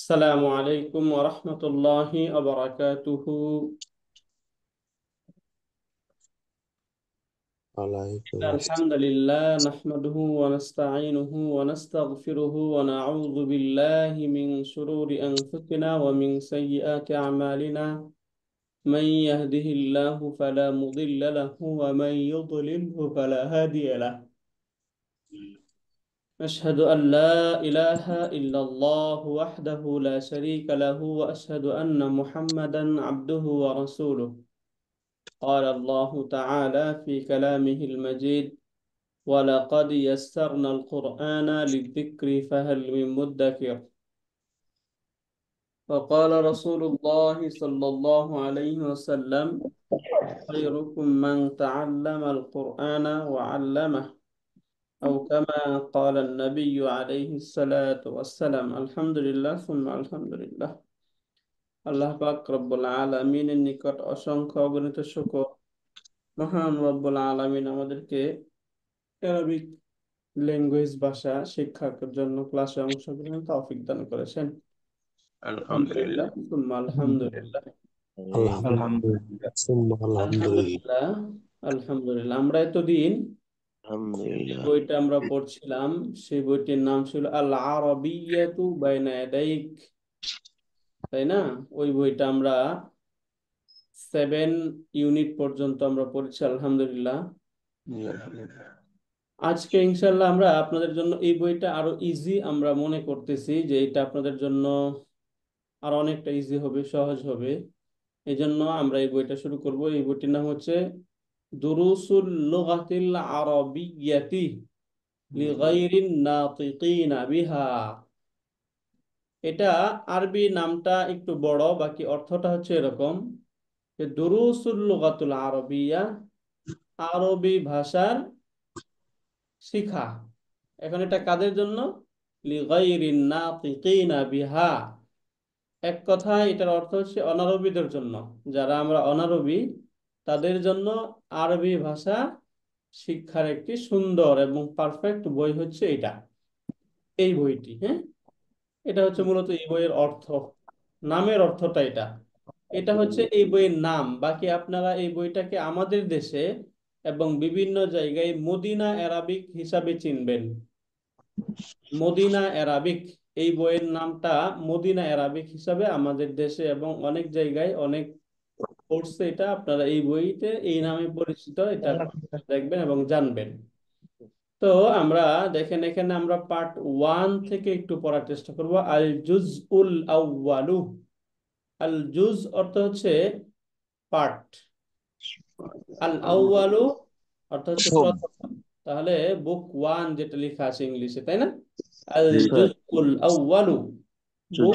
السلام عليكم ورحمة الله وبركاته. عليكم الحمد السلام. لله نحمده ونستعينه ونستغفره ونعوذ بالله من شرور أنفسنا ومن سيئات أعمالنا. من يهده الله فلا مضل له ومن يضلله فلا هادي له. أشهد أن لا إله إلا الله وحده لا شريك له وأشهد أن محمدا عبده ورسوله. قال الله تعالى في كلامه المجيد: ولقد يسرنا القرآن للذكر فهل من مدكر. وقال رسول الله صلى الله عليه وسلم: خيركم من تعلم القرآن وعلمه، أو كما قال النبي عليه الصلاة والسلام. الحمد لله ثم الحمد لله। আল্লাহ পাক রব্বুল আলামিনের নিকট অসংখ্য অগণিত শুকর। মহান রব্বুল আলামিন আমাদেরকে আরবিক ল্যাঙ্গুয়েজ ভাষা শিক্ষার জন্য ক্লাসে অংশগ্রহণ তৌফিক দান করেছেন। আলহামদুলিল্লাহ সুম্মা আলহামদুলিল্লাহ। আলহামদুলিল্লাহ সুম্মা আলহামদুলিল্লাহ। আলহামদুলিল্লাহ আলহামদুলিল্লাহ। আমরা এতদিন যে আলহামদুলিল্লাহ। বইটা আমরা পড়ছিলাম সেই বইটির নাম ছিল আল আরাবিয়াতু বাইনা ইয়াদাইক, তাই না? ওই বইটা আমরা 7 ইউনিট পর্যন্ত আমরা পড়েছি আলহামদুলিল্লাহ। আজকে ইনশাল্লাহ আমরা আপনাদের জন্য এই বইটা আরো ইজি আমরা মনে করতেছি যে এটা আপনাদের জন্য আর অনেকটা ইজি হবে, সহজ হবে। এই জন্য আমরা এই বইটা শুরু করব। এই বইটির নাম হচ্ছে দুরুসুল লুগাতিল আরাবিয়্যাতি লিগাইরিন নাতিকিনা বিহা। এটা আরবি নামটা একটু বড়, বাকি অর্থটা হচ্ছে এরকম যে দুরুসুল লুগাতুল আরাবিয়া, আরবি ভাষার শিখা। এখন এটা কাদের জন্য? লিগাইরিন নাতিকিনা বিহা। এক কথায় এটার অর্থ হচ্ছে অনারবীদের জন্য। যারা আমরা অনারবী তাদের জন্য আরবি ভাষা শিক্ষার একটি সুন্দর এবং পারফেক্ট বই হচ্ছে এটা, এই বইটি। হ্যাঁ, এটা হচ্ছে মূলত এই বইয়ের অর্থ, নামের অর্থটা এটা। এটা হচ্ছে এই বইয়ের নাম। বাকি আপনারা এই বইটাকে আমাদের দেশে এবং বিভিন্ন জায়গায় মদিনা অ্যারাবিক হিসাবে চিনবেন। মদিনা অ্যারাবিক, এই বইয়ের নামটা মদিনা অ্যারাবিক হিসাবে আমাদের দেশে এবং অনেক জায়গায় অনেক কোর্সে এটা আপনারা এই বইতে এই নামে পরিচিত, এটা দেখবেন এবং জানবেন। তো আমরা দেখেন এখানে আমরা পার্ট 1 থেকে একটু পড়ার চেষ্টা করব। আল জুজ উল আউয়ালু। আল জুজ অর্থ হচ্ছে পার্ট, আল আউয়ালু অর্থ হচ্ছে প্রথম। তাহলে বুক 1 যেটা লেখা আছে ইংলিশে, তাই না? আল জুজ উল আউয়ালু, বুক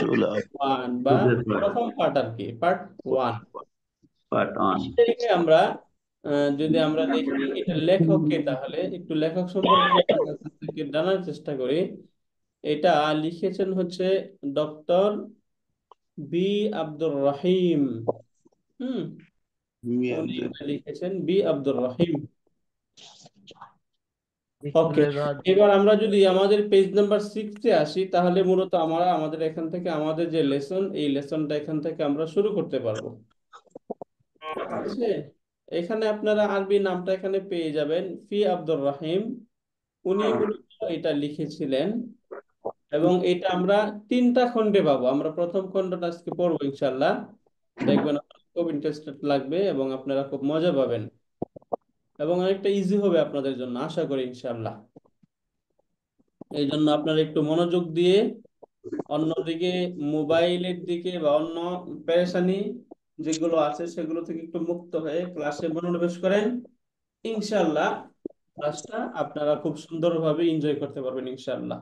1 বা প্রথম পার্ট আর কি, পার্ট 1। আমরা যদি আমরা দেখি এটা লেখককে, তাহলে একটু লেখক সম্পর্কে আপনাদের কাছ থেকে জানার চেষ্টা করি। এটা লিখেছেন হচ্ছে ডক্টর বি আব্দুর রহিম। হুম, উনি এটা লিখেছেন বি আব্দুর রহিম। ওকে, এবার আমরা যদি আমাদের পেজ নাম্বার 6 এ আসি, তাহলে মূলত আমরা আমাদের এখান থেকে আমাদের যে লেসন, এই লেসনটা এখান থেকে আমরা শুরু করতে পারবো। ঠিক আছে, এখানে আপনারা আরবি নামটা এখানে পেয়ে যাবেন, ফি আব্দুর রহিম। উনি মূলত এটা লিখেছিলেন এবং এটা আমরা 3টা খণ্ডে পাবো। আমরা প্রথম খণ্ডটা আজকে পড়বো ইনশাল্লাহ। দেখবেন আপনার খুব ইন্টারেস্টেড লাগবে এবং আপনারা খুব মজা পাবেন এবং অনেকটা ইজি হবে আপনাদের জন্য, আশা করি ইনশাল্লাহ। এই জন্য আপনারা একটু মনোযোগ দিয়ে অন্যদিকে মোবাইলের দিকে বা অন্য পেরেশানি যেগুলো আছে সেগুলো থেকে একটু মুক্ত হয়ে ক্লাসে মনোনিবেশ করেন। ইনশাল্লাহ ক্লাসটা আপনারা খুব সুন্দরভাবে এনজয় করতে পারবেন ইনশাল্লাহ।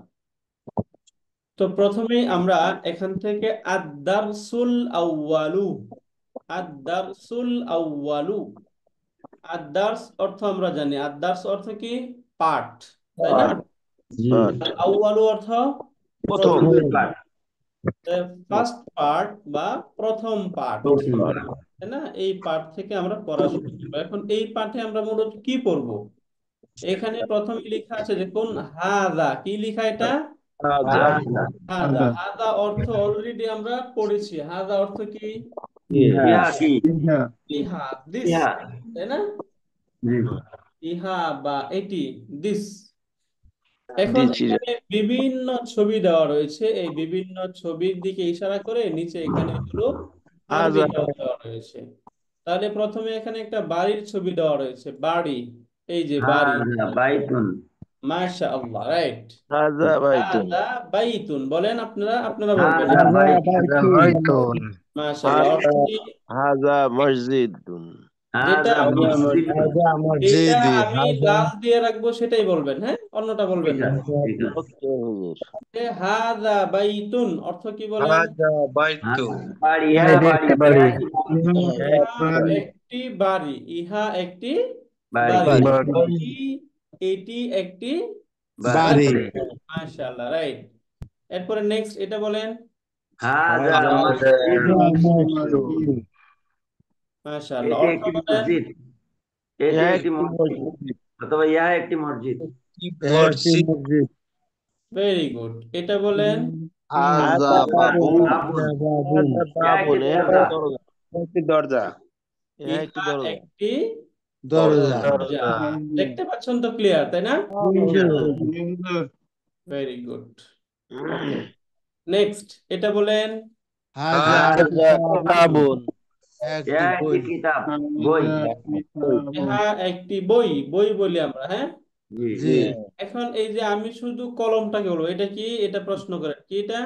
তো প্রথমেই আমরা এখান থেকে আদ-দারসুল আউয়ালু, আদ-দারসুল আউয়ালু। আদ-দার্স অর্থ আমরা জানি, আদ-দার্স অর্থ কি? পাঠ, তাই না? আর আউয়ালু অর্থ প্রথম, ফার্স্ট পার্ট বা প্রথম পার্ট, তাই না? এই পাঠ থেকে আমরা পড়া শুরু করবো। এখন এই পাঠে আমরা মূলত কি পড়বো? এখানে প্রথমে লেখা আছে দেখুন, হাদা। কি লেখা এটা? হাজা হাদা হাদা অর্থ অলরেডি আমরা পড়েছি। হাদা অর্থ কি? ইহা ইহা কি? ইহা, দিস, ইহা। তাই না? জি। ইহা বা এটি, দিস। এখন দিচ্ছি রে। এখানে বিভিন্ন ছবি দেওয়া রয়েছে, এই বিভিন্ন ছবির দিকে ইশারা করে নিচে এখানে হলো হাজা আরবিটাও দেওয়া রয়েছে। তাহলে প্রথমে এখানে একটা বাড়ির ছবি দেওয়া রয়েছে, বাড়ি, এই যে বাড়ি। হাজা বাইতুন। মাশাআল্লাহ, রাইট। হাজা বাইতুন। হাদা বাইতুন, বলেন আপনারা, আপনারা বলবেন। হাজা বাইতুন। মাশাআল্লাহ, অর্থ হাজা কি? হাজা মসজিদুন। যেটা হাজা আমি মসজিদুন। হাজা যেটা মসজিদি। আমি হাজা লাল দিয়ে রাখবো সেটাই বলবেন, হ্যাঁ, অন্যটা বলবেন ঠিক না। আছে, ঠিক আছে। ওকে হুজুর। হাদা বাইতুন অর্থ কি বলেন? হাজা বাইতুন। বাড়ি, ইহা এটা বাড়ি, একটা বাড়ি। ইহা কি? ইহা একটি বাড়ি, ইহা একটি বাড়ি, বাড়ি, বাড়ি। এটি এটি একটি বাড়ি। বাড়ি। বাড়ি। মাশাআল্লাহ, রাইট। এরপরে নেক্সট এটা বলেন। হাজা হাজা মসজিদুন। মসজিদ। মাশাআল্লাহ, এটি অর্থ একটি বলেন। মসজিদ। এটি ইহা একটি একটি মসজিদ, মসজিদ। অথবা ইহা একটি মসজিদ। একটি মসজিদ। ভেরি গুড, এটা বলেন। হাজা হাজা বাবুন। বাবুন। বাবুন। বাবুন। হাজা ইহা একটি বাবুন। ইহা দরজা। একটি দরজা। একটি দরজা। ইহা একটি ইহা দরজা। একটি দরজা। দরজা। দেখতে পাচ্ছেন তো, ক্লিয়ার, তাই না? Very good. ওকে, নেক্সট এটা বলেন। হাজা হাজা হাজা কিতাবুন। কিতাবুন। একটি ইহা বই। একটি কিতাব, বই। ইহা একটি বই, বই বলি আমরা, হ্যাঁ। জি, জি। এখন এই যে আমি শুধু কলমটাকে বলবো, এটা কি? এটা প্রশ্ন করেন কি এটা?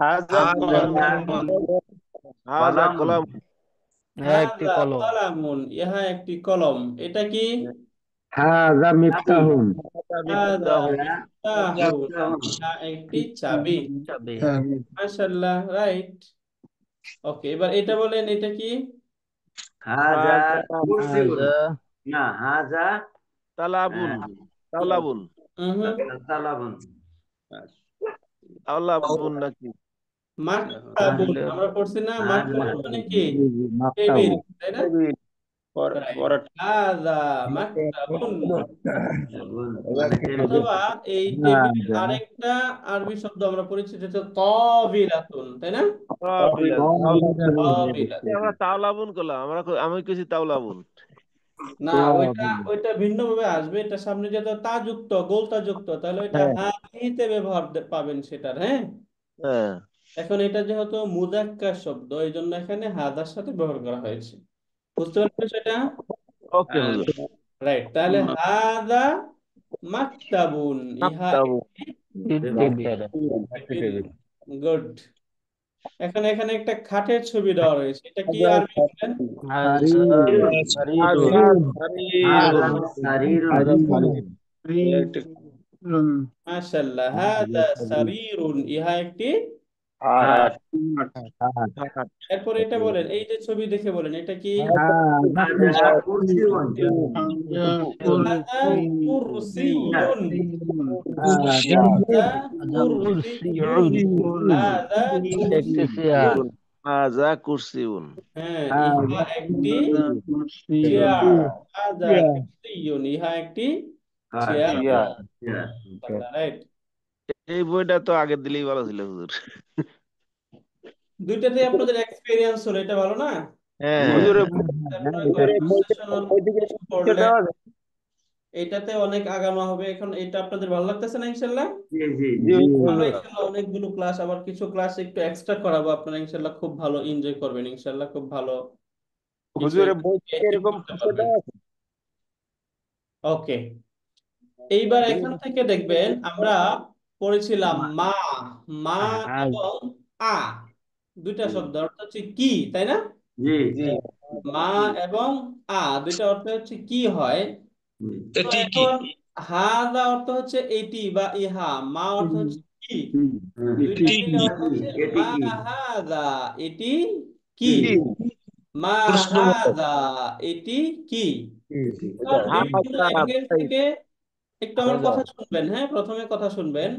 হাজা হাজা কলাম। কলম। হাজা কলাম। কলাম। একটি হাযা কলম। কলামুন, ইহা একটি কলম, এটা কি? হাজা চাবি। মিফতাহুন। হাজা হাযা মিফতাহুন। ইহা মিফতাহুন, মিফতাহুন। ইহা একটি চাবি। চাবি। মাশাআল্লাহ, রাইট। ওকে, এবার এটা বলেন, এটা কি? হাজা হাজা কুরসিউন। হাজা না, হাজা তালাবুন। তালাবুন। হুম, তালাবুন। তালাবুন নাকি? মাকতাবুন, আমরা পড়ছি না? হাজা মাকতাবুন মানে কি? টেবিল, মাফতাহুন। তাই না? রাইট, পড়া। হাযা মাকতাবুন। মানে টেবিল। অথবা এই টেবিলের আরেকটা আরবি শব্দ আমরা পড়েছি, যেটা হচ্ছে তাবিলাতুন, তাই না? তাবিলাত। তাবিলাতুন। আমরা তাওলাবুন করলাম। আমি কিছু তাওলাবুন। না, ওইটা ওইটা ভিন্ন ভাবে আসবে, এটা সামনে যেটা তা যুক্ত, গোলতা যুক্ত, তাহলে ওইটা হাতিতে ব্যবহার পাবেন সেটার, হ্যাঁ। হ্যাঁ। এখন এটা যেহেতু মুযাক্কার শব্দ, এই জন্য এখানে হাদার সাথে ব্যবহার করা হয়েছে। বুঝতে পারছো সেটা? ওকে হুজুর। রাইট, তাহলে হাদা মাকতাবুন, ইহা তাবু। একটি টেবিল। গুড। এখন এখানে একটা খাটের ছবি দেওয়া রয়েছে, এটা কি আরবি বলেন? হাজা হাজা সারিরুন। সারিরুন। হাজা সারিরুন। মাশাআল্লাহ, হাদা সারিরুন, ইহা একটি খাট। খাট। এরপর এটা বলেন, এই যে ছবি দেখে বলেন, এটা কি? হাজা কুরসিউন। হাদা কুরসিয়ুন। কুরসিউন। হাদা কুরসিয়ুন। হাদা কুরসিয়ুন। হাজা কুরসিউন। হ্যাঁ, ইহা একটি চেয়ার। হাদা কুরসিয়ুন, ইহা একটি খাট। চেয়ার। চেয়ার। রাইট। এই বইটা তো আগে দিলেই ভালো ছিল হুজুর। দুইটাতে আপনাদের এক্সপেরিয়েন্স হলো, এটা ভালো না? হ্যাঁ। হুজুরের আপনারা কনভারসেশনাল কিছু পড়লেন, এটাতে অনেক আগানো হবে। এখন এটা আপনাদের ভালো লাগতেছে না ইনশাল্লাহ? জি, জি, জি। আমরা ইনশাল্লাহ অনেকগুলো ক্লাস, আবার কিছু ক্লাস একটু এক্সট্রা করাবো, আপনারা ইনশাল্লাহ খুব ভালো এনজয় করবেন, ইনশাল্লাহ খুব ভালো কিছু হুজুরের বই থেকে অ্যাচিভ এরকম করতে কিছু পারবেন। দেওয়া আছে? ওকে, এইবার এখান থেকে দেখবেন আমরা পড়েছিলাম মা, মা এবং আ, দুইটা শব্দ অর্থ হচ্ছে কি, তাই না? জি, জি। মা এবং আ দুইটা অর্থ হচ্ছে কি হয়। জি। তো এখন হাদা অর্থ হচ্ছে এটি বা ইহা, মা অর্থ হচ্ছে কি, দুইটা এটি মিলে অর্থ কি? হচ্ছে এটি মা কি? হাদা, এটি কি। কি? মা হাদা, এটি কি। এটি। এখন বিভিন্ন হাজা অ্যাঙ্গেল থেকে একটু আমার কথা শুনবেন, হ্যাঁ, প্রথমে কথা শুনবেন।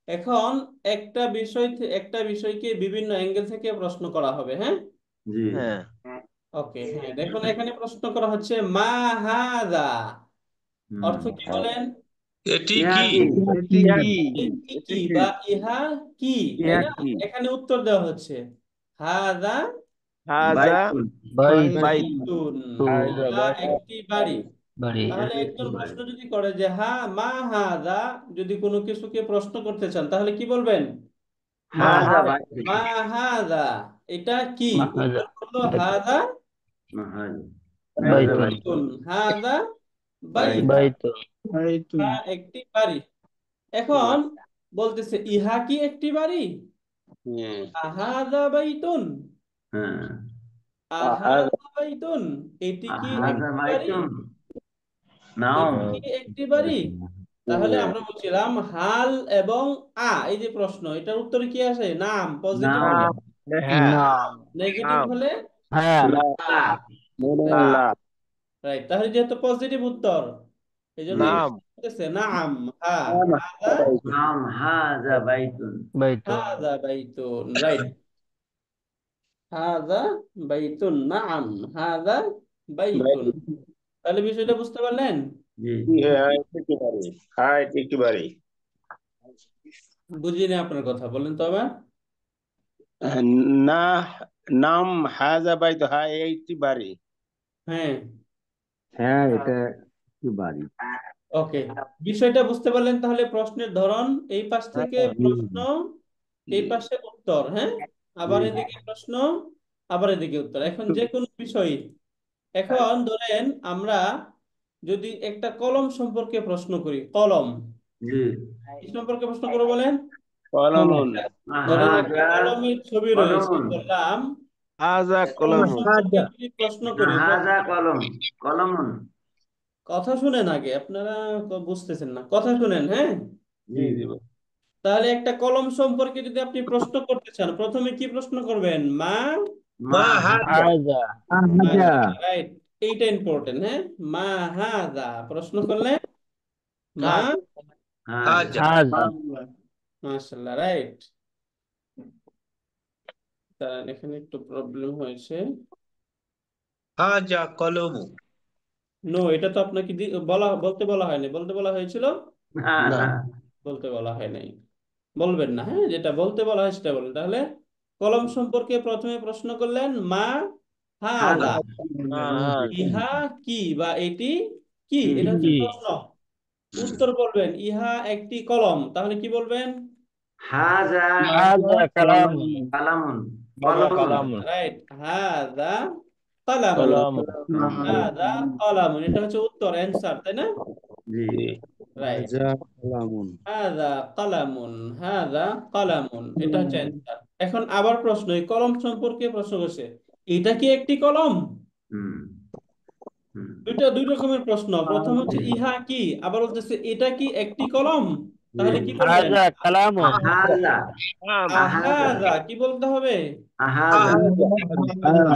এখন একটা বিষয়কে বিভিন্ন অ্যাঙ্গেল থেকে প্রশ্ন করা হবে, হ্যাঁ। জি। হ্যাঁ। ওকে, হ্যাঁ, দেখুন এখানে প্রশ্ন করা হচ্ছে মা হাদা, অর্থ কি বলেন? এটি ইহা কি? কি? এটি ইহা কি? এটি এটি কি কি? বা ইহা কি, তাই ইহা না? কি? এখানে উত্তর দেওয়া হচ্ছে হাদা হাজা বাইতুন। বাইতুন বাইতুন, হাজা ইহা একটি বাড়ি। বাড়ি তাহলে ইহা একটি একজন বাড়ি। প্রশ্ন যদি করে যে মা হাদা, যদি কোনো কিছুকে প্রশ্ন করতে চান তাহলে কি বলবেন? হাজা বাইতুন। মা হাদা, এটা কি? হাজা উত্তর হলো হাদা হাজা। হাজা বাইতুন বাইতুন। হাদা বাইতুন, বাইতুন ইহা একটি বাড়ি। এখন বলতেছে ইহা কি একটি বাড়ি? হুম। আহাদা বাইতুন, হ্যাঁ। আহাদা বাইতুন, এটি কি হাজা একটি বাড়ি? বাইতুন। নাম। এটি কি একটি বাড়ি? তাহলে আমরা বলছিলাম হাল এবং এই যে প্রশ্ন, এটার উত্তরে কি আসে? নাম। পজিটিভ নাম। হলে, হ্যাঁ। নাম নেগেটিভ নাম। হলে হ্যাঁ না। লা। রাইট, লা। রাইট। তাহলে যেহেতু পজিটিভ উত্তর, এই জন্য নাম। বলতেছে নাম, হাদা নাম হাজা বাইতুন। বাইতুন হাদা বাইতুন, রাইট। হাদা বাইতুন, নাম হাদা বাইতুন। তাহলে বিষয়টা বুঝতে পারলেন? জি। হ্যাঁ, এটি একটি বাড়ি। হ্যাঁ, এটি একটি বাড়ি। বুঝিনি আপনার কথা, বলেন তো আবার। না, নাম হাজা বাইত, হ্যাঁ একটি বাড়ি। হ্যাঁ, হ্যাঁ এটা কি বাড়ি ওকে, বিষয়টা বুঝতে পারলেন। তাহলে প্রশ্নের ধরন, এই পাশ থেকে প্রশ্ন, এই পাশে উত্তর, হ্যাঁ, আবার এদিকে প্রশ্ন, আবার এদিকে উত্তর। এখন যে কোনো বিষয়, এখন ধরেন আমরা যদি একটা কলম সম্পর্কে প্রশ্ন করি, কলম জি। কি সম্পর্কে প্রশ্ন করবো বলেন? কলমুন। ধরেন একটা হাজা কলমের ছবি রয়েছে, কলমুন। বললাম হাজা কলম কলমুন। সম্পর্কে যদি প্রশ্ন করি, হাজা কলম। কলমুন। কথা শুনেন আগে, আপনারা বুঝতেছেন না, কথা শুনেন, হ্যাঁ। জি জি। তাহলে একটা কলম সম্পর্কে যদি আপনি প্রশ্ন করতে চান, প্রথমে কি প্রশ্ন করবেন? মা মা মা হাজা। হাজা হাজা, রাইট, এইটা ইম্পর্টেন্ট, হ্যাঁ। মা হাজা প্রশ্ন করলে মা হাজা। হাজা। হাজা মাশাআল্লাহ, রাইট। তার এখানে একটু প্রবলেম হয়েছে। হাজা কলমু। নো, এটা তো আপনাকে বলতে বলা হয়নি। বলতে বলা হয়েছিল? না না না। বলতে বলা হয় নাই, বলবেন না, হ্যাঁ। যেটা বলতে বলা হয় সেটা বলেন। তাহলে কলম সম্পর্কে প্রথমে প্রশ্ন করলেন মা হাদা, হাজা ইহা কি বা এটি কি, কি? এটা হচ্ছে কি প্রশ্ন। উত্তর বলবেন ইহা একটি কলম, তাহলে কি বলবেন? হাজা হাজা কালাম কালামুন। হাজা কলমুন। কালাম রাইট, হাদা কালামুন, কালাম হাদা কালামুন, এটা হচ্ছে উত্তর, অ্যান্সার, তাই না? জি। রাইট, হাজা কালামুন হাদা কালামুন, হাদা কালামুন, এটা হচ্ছে অ্যান্সার। এখন আবার প্রশ্ন, এই কলম সম্পর্কে প্রশ্ন করছে, এটা কি একটি কলম? হুম হুম দুই রকমের প্রশ্ন। প্রথম হচ্ছে ইহা কি, আবার বলতেছে এটা কি একটি কলম, জি। তাহলে কি করবেন? হাজা কালামুন হাজা। নাম। আহাজা। আহাদা কি বলতে হবে? আহাজা।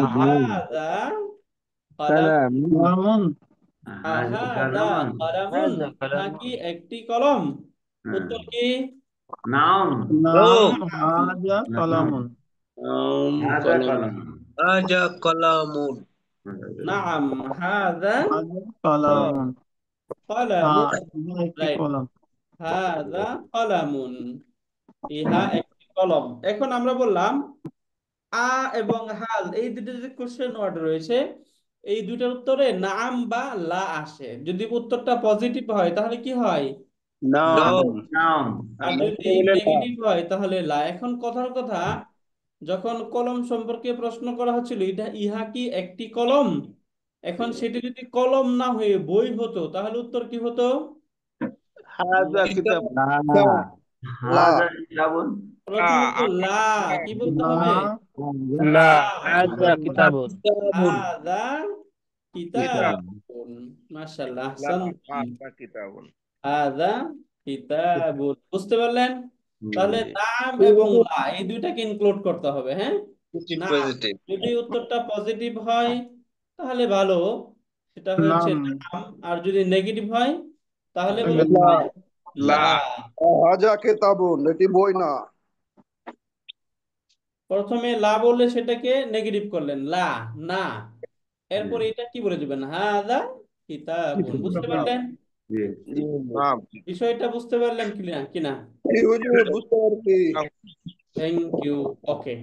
আহাদা কালাম, কালামুন আহাজা আহাদা কালামুন। কালামুন, হাজা ইহা কালামুন কি একটি কলম? হ্যাঁ। উত্তর কি? নাম। নোম। হাজা নাম। নাম হাজা কলম। কলমুন। হাজা কলামুন। নাম হাদা কালামুন কলামুন, রাইট, হাদা কলামুন, ইহা একটি কলম। এখন আমরা বললাম এবং হাল, এই দুটো যে কোশ্চেন ওয়ার্ড রয়েছে, এই দুটার উত্তরে নাম বা লা আসে। যদি উত্তরটা পজিটিভ হয় তাহলে কি হয়? নাম। নোম। নাম। আর যদি নেগেটিভ হয় তাহলে লা। এখন কথার কথা, যখন কলম সম্পর্কে প্রশ্ন করা হচ্ছিল, এটা ইহা কি একটি কলম, এখন সেটি যদি কলম না হয়ে বই হতো তাহলে উত্তর কি হতো? হাজা কিতাব। হাজা কিতাবুন। প্রথমত লা, কি বলতে হবে? লা লা, হাজা কিতাবুন কিতাবুন। হাদা কিতাব। কিতাবুন, মাশাআল্লাহ, লা আহসানতুম, হাজা কিতাবুন। হাদা কিতাবুন। বুঝতে পারলেন? তাহলে জি। নাম এবং লা এই দুইটাকে ইনক্লুড করতে হবে, হ্যাঁ। পজিটিভ নাম, পজিটিভ। যদি উত্তরটা পজিটিভ হয় তাহলে ভালো, সেটা হচ্ছে নাম। আর যদি নেগেটিভ হয় তাহলে বলতে লা। হবে লা। লা। হাজা কেতাবুন, এটি বই না। প্রথমে লা বললে সেটাকে নেগেটিভ করলেন, লা, না। এরপর এটা কি বলে দিবেন? হাদা কিতাবুন। বুঝতে পারলেন? জি জি নাম বিষয়টা বুঝতে পারলেন কিনা? জি হুজুর বুঝতে পারছি। Thank you. ওকে,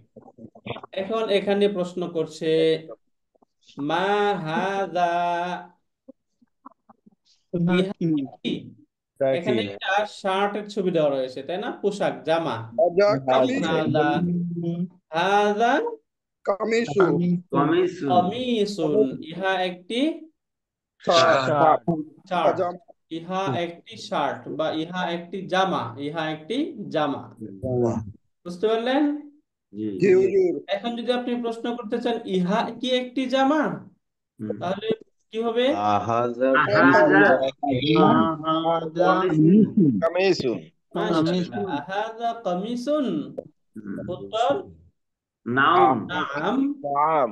এখন এখানে প্রশ্ন করছে মা হাদা, ইহা কি কি? এখানে একটা শার্টের ছবি দেওয়া রয়েছে, তাই না? পোশাক, জামা। হাজা কামিজু হাদা, হাদা কামিজু আমি কমিসুন কামিসুন, ইহা একটি শার্ট শার্ট শার্ট। পাজামা। ইহা একটি শার্ট বা ইহা একটি জামা, ইহা একটি জামা। বুঝতে পারলেন? জি জি হুজুর। এখন যদি আপনি প্রশ্ন করতে চান ইহা কি একটি জামা, হুম। তাহলে কি হবে? আহাজা হাজা হাজা কমিসুন কামিসুন মাশাআল্লাহ। আহাযা কামিসুন? উত্তর নাউন নাম। নাম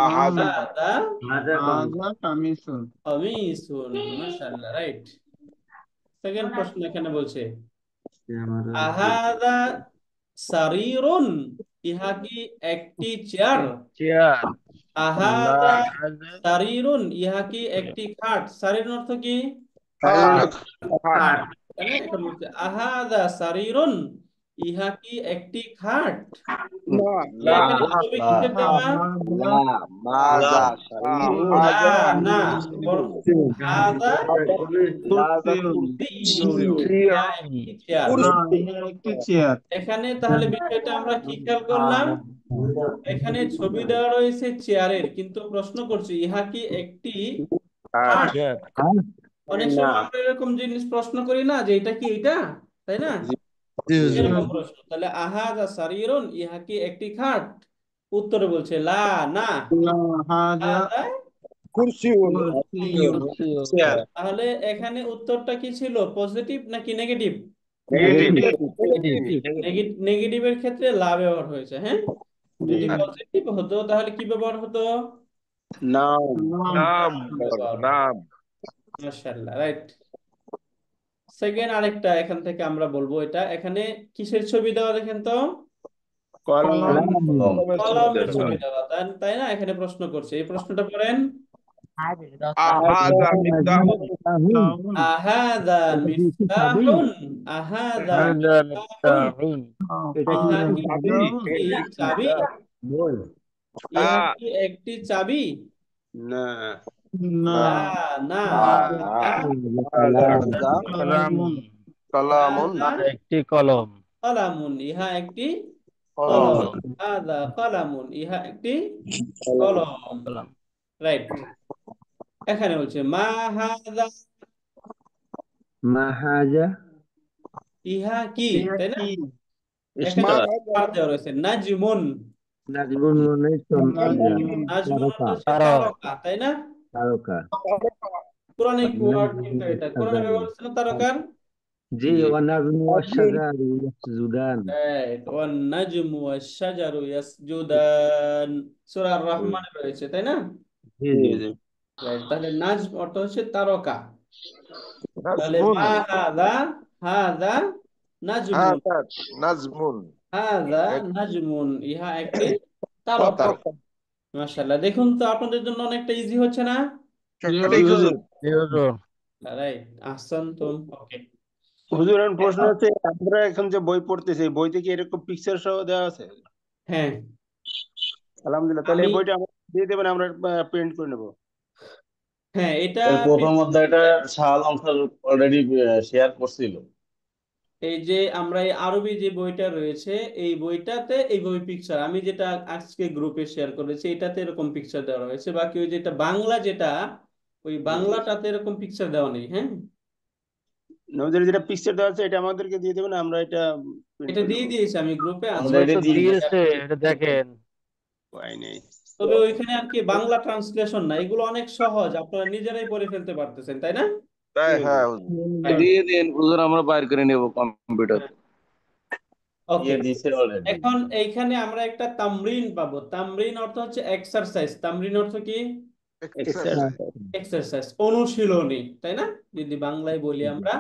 আহাজা হাদা হাজা কমিসুন হাজা কামিসুন কামিসুন। মাশাআল্লাহ, রাইট। সেকেন্ড প্রশ্ন এখানে বলছে আহাদা সারিরুন, ইহা কি একটি চেয়ার? চেয়ার আহাদা সারিরুন, ইহা কি একটি খাট? সারির অর্থ কি? খাট খাট তাই না? এখন বলছে আহাদা সারিরুন, ইহা কি একটি খাট? না তাহলে এখানে ছবি কিসের দেওয়া? মাজা না, না, বরং হাদা কুরসিয়ুন, ইহা একটি চেয়ার। একটি চেয়ার এখানে তাহলে বিষয়টা আমরা কি খেয়াল করলাম? এখানে ছবি দেওয়া রয়েছে চেয়ারের, কিন্তু প্রশ্ন করছি ইহা কি একটি খাট? চেয়ার অনেক না সময় আমরা এরকম জিনিস প্রশ্ন করি না যে এটা কি এটা, তাই না? এরকম প্রশ্ন। তাহলে আহাদা সারিরুন, ইহা কি একটি খাট? উত্তরে বলছে লা, না। হাজা হাদা কুরসিউন কুরসিয়ুন চেয়ার তাহলে এখানে উত্তরটা কি ছিল, পজিটিভ নাকি নেগেটিভ? নেগেটিভ নেগেটিভের ক্ষেত্রে লা ব্যবহার হয়েছে, হ্যাঁ। যদি পজিটিভ হতো তাহলে কি ব্যবহার হতো? নাম নাম ব্যবহার হতো। নাম মাশাআল্লাহ, রাইট। সেকেন্ড আরেকটা এখান থেকে আমরা বলবো, এটা এখানে কিসের ছবি দেওয়া দেখেন তো? কলম কলমের ছবি দেওয়া, তাই না? এখানে প্রশ্ন করছে, এই প্রশ্নটা পড়েন। আহাজা মিফতাহুন আহাদা মিফতাহুন, আহাদা মিফতাহুন, ইহা কি একটি চাবি? ইহা কি একটি চাবি? না না লা, না। কালামুন কালামুন হাদা একটি কলম কলামুন, ইহা একটি কলম। হাদা কলামুন, ইহা একটি কলম। কলম রাইট। এখানে বলছে মা হাদা, মাহাজা ইহা কি, তাই না? কি এখানে মা পার দেওয়া রয়েছে নাজমুন। নাজমুন মানে নাজমুন অর্থ তারকা হচ্ছে তারকা, তাই না? তারকা কোরআনিক ওয়ার্ড কিন্তু এটা কোরআনে ব্যবহার হচ্ছে না তারকার। জি ওয়া নাজমু ওয়াশ-শাজারু ইয়াসজুদান রাইট, ওয়ান নাজমু ওয়াশ-শাজারু ইয়াসজুদান, সূরা আর-রহমানে রয়েছে, তাই না? জি জি রাইট, তাহলে নাজম অর্থ হচ্ছে তারকা। তাহলে মা হাদা, হাদা নাজমুন, নাজমুন হাদা নাজমুন, ইহা একটি তারকা। মাশাআল্লাহ, দেখুন তো আপনাদের জন্য অনেকটা ইজি হচ্ছে না? রাইট, আহসানতুম। ওকে, হুজুর এখন প্রশ্ন হচ্ছে আমরা এখন যে বই পড়তেছি বইতে কি এরকম পিকচার সহ দেওয়া আছে? হ্যাঁ। আলহামদুলিল্লাহ, তাহলে এই আমি বইটা আমরা দিয়ে দেবেন, আমরা প্রিন্ট করে নেব। হ্যাঁ, এটা এর প্রথম অধ্যায়টা Shah Alam sir already share করছিল। এই যে আমরা এই আরবি যে বইটা রয়েছে, এই বইটাতে এই বই পিকচার আমি যেটা আজকে গ্রুপে শেয়ার করেছি এটাতে এরকম পিকচার দেওয়া রয়েছে, বাকি ওই যেটা বাংলা যেটা, ওই বাংলাটাতে এরকম পিকচার দেওয়া নেই। হ্যাঁ, আমাদের যেটা পিকচার দেওয়া আছে এটা আমাদেরকে দিয়ে দেবেন, আমরা এটা প্রিন্ট এটা করে দিয়ে নেব। দিয়েছি আমি গ্রুপে, আজকে অলরেডি তো দিয়েছে এটা দেখেন ভয় নেই। তবে ওইখানে আর কি বাংলা ট্রান্সলেশন না, এগুলো অনেক সহজ, আপনারা নিজেরাই পড়ে ফেলতে পারতেছেন, তাই না? তাই হ্যাঁ Right. দিয়ে দিন হুজুর, আমরা বাইর করে নেব কম্পিউটার ওকে, দিয়ে দিছে অলরেডি। এখন এইখানে আমরা একটা তামরিন পাবো। তামরিন অর্থ হচ্ছে এক্সারসাইজ। তামরিন অর্থ কি? এক্সারসাইজ, অনুশীলনী, তাই না? যদি বাংলায় বলি আমরা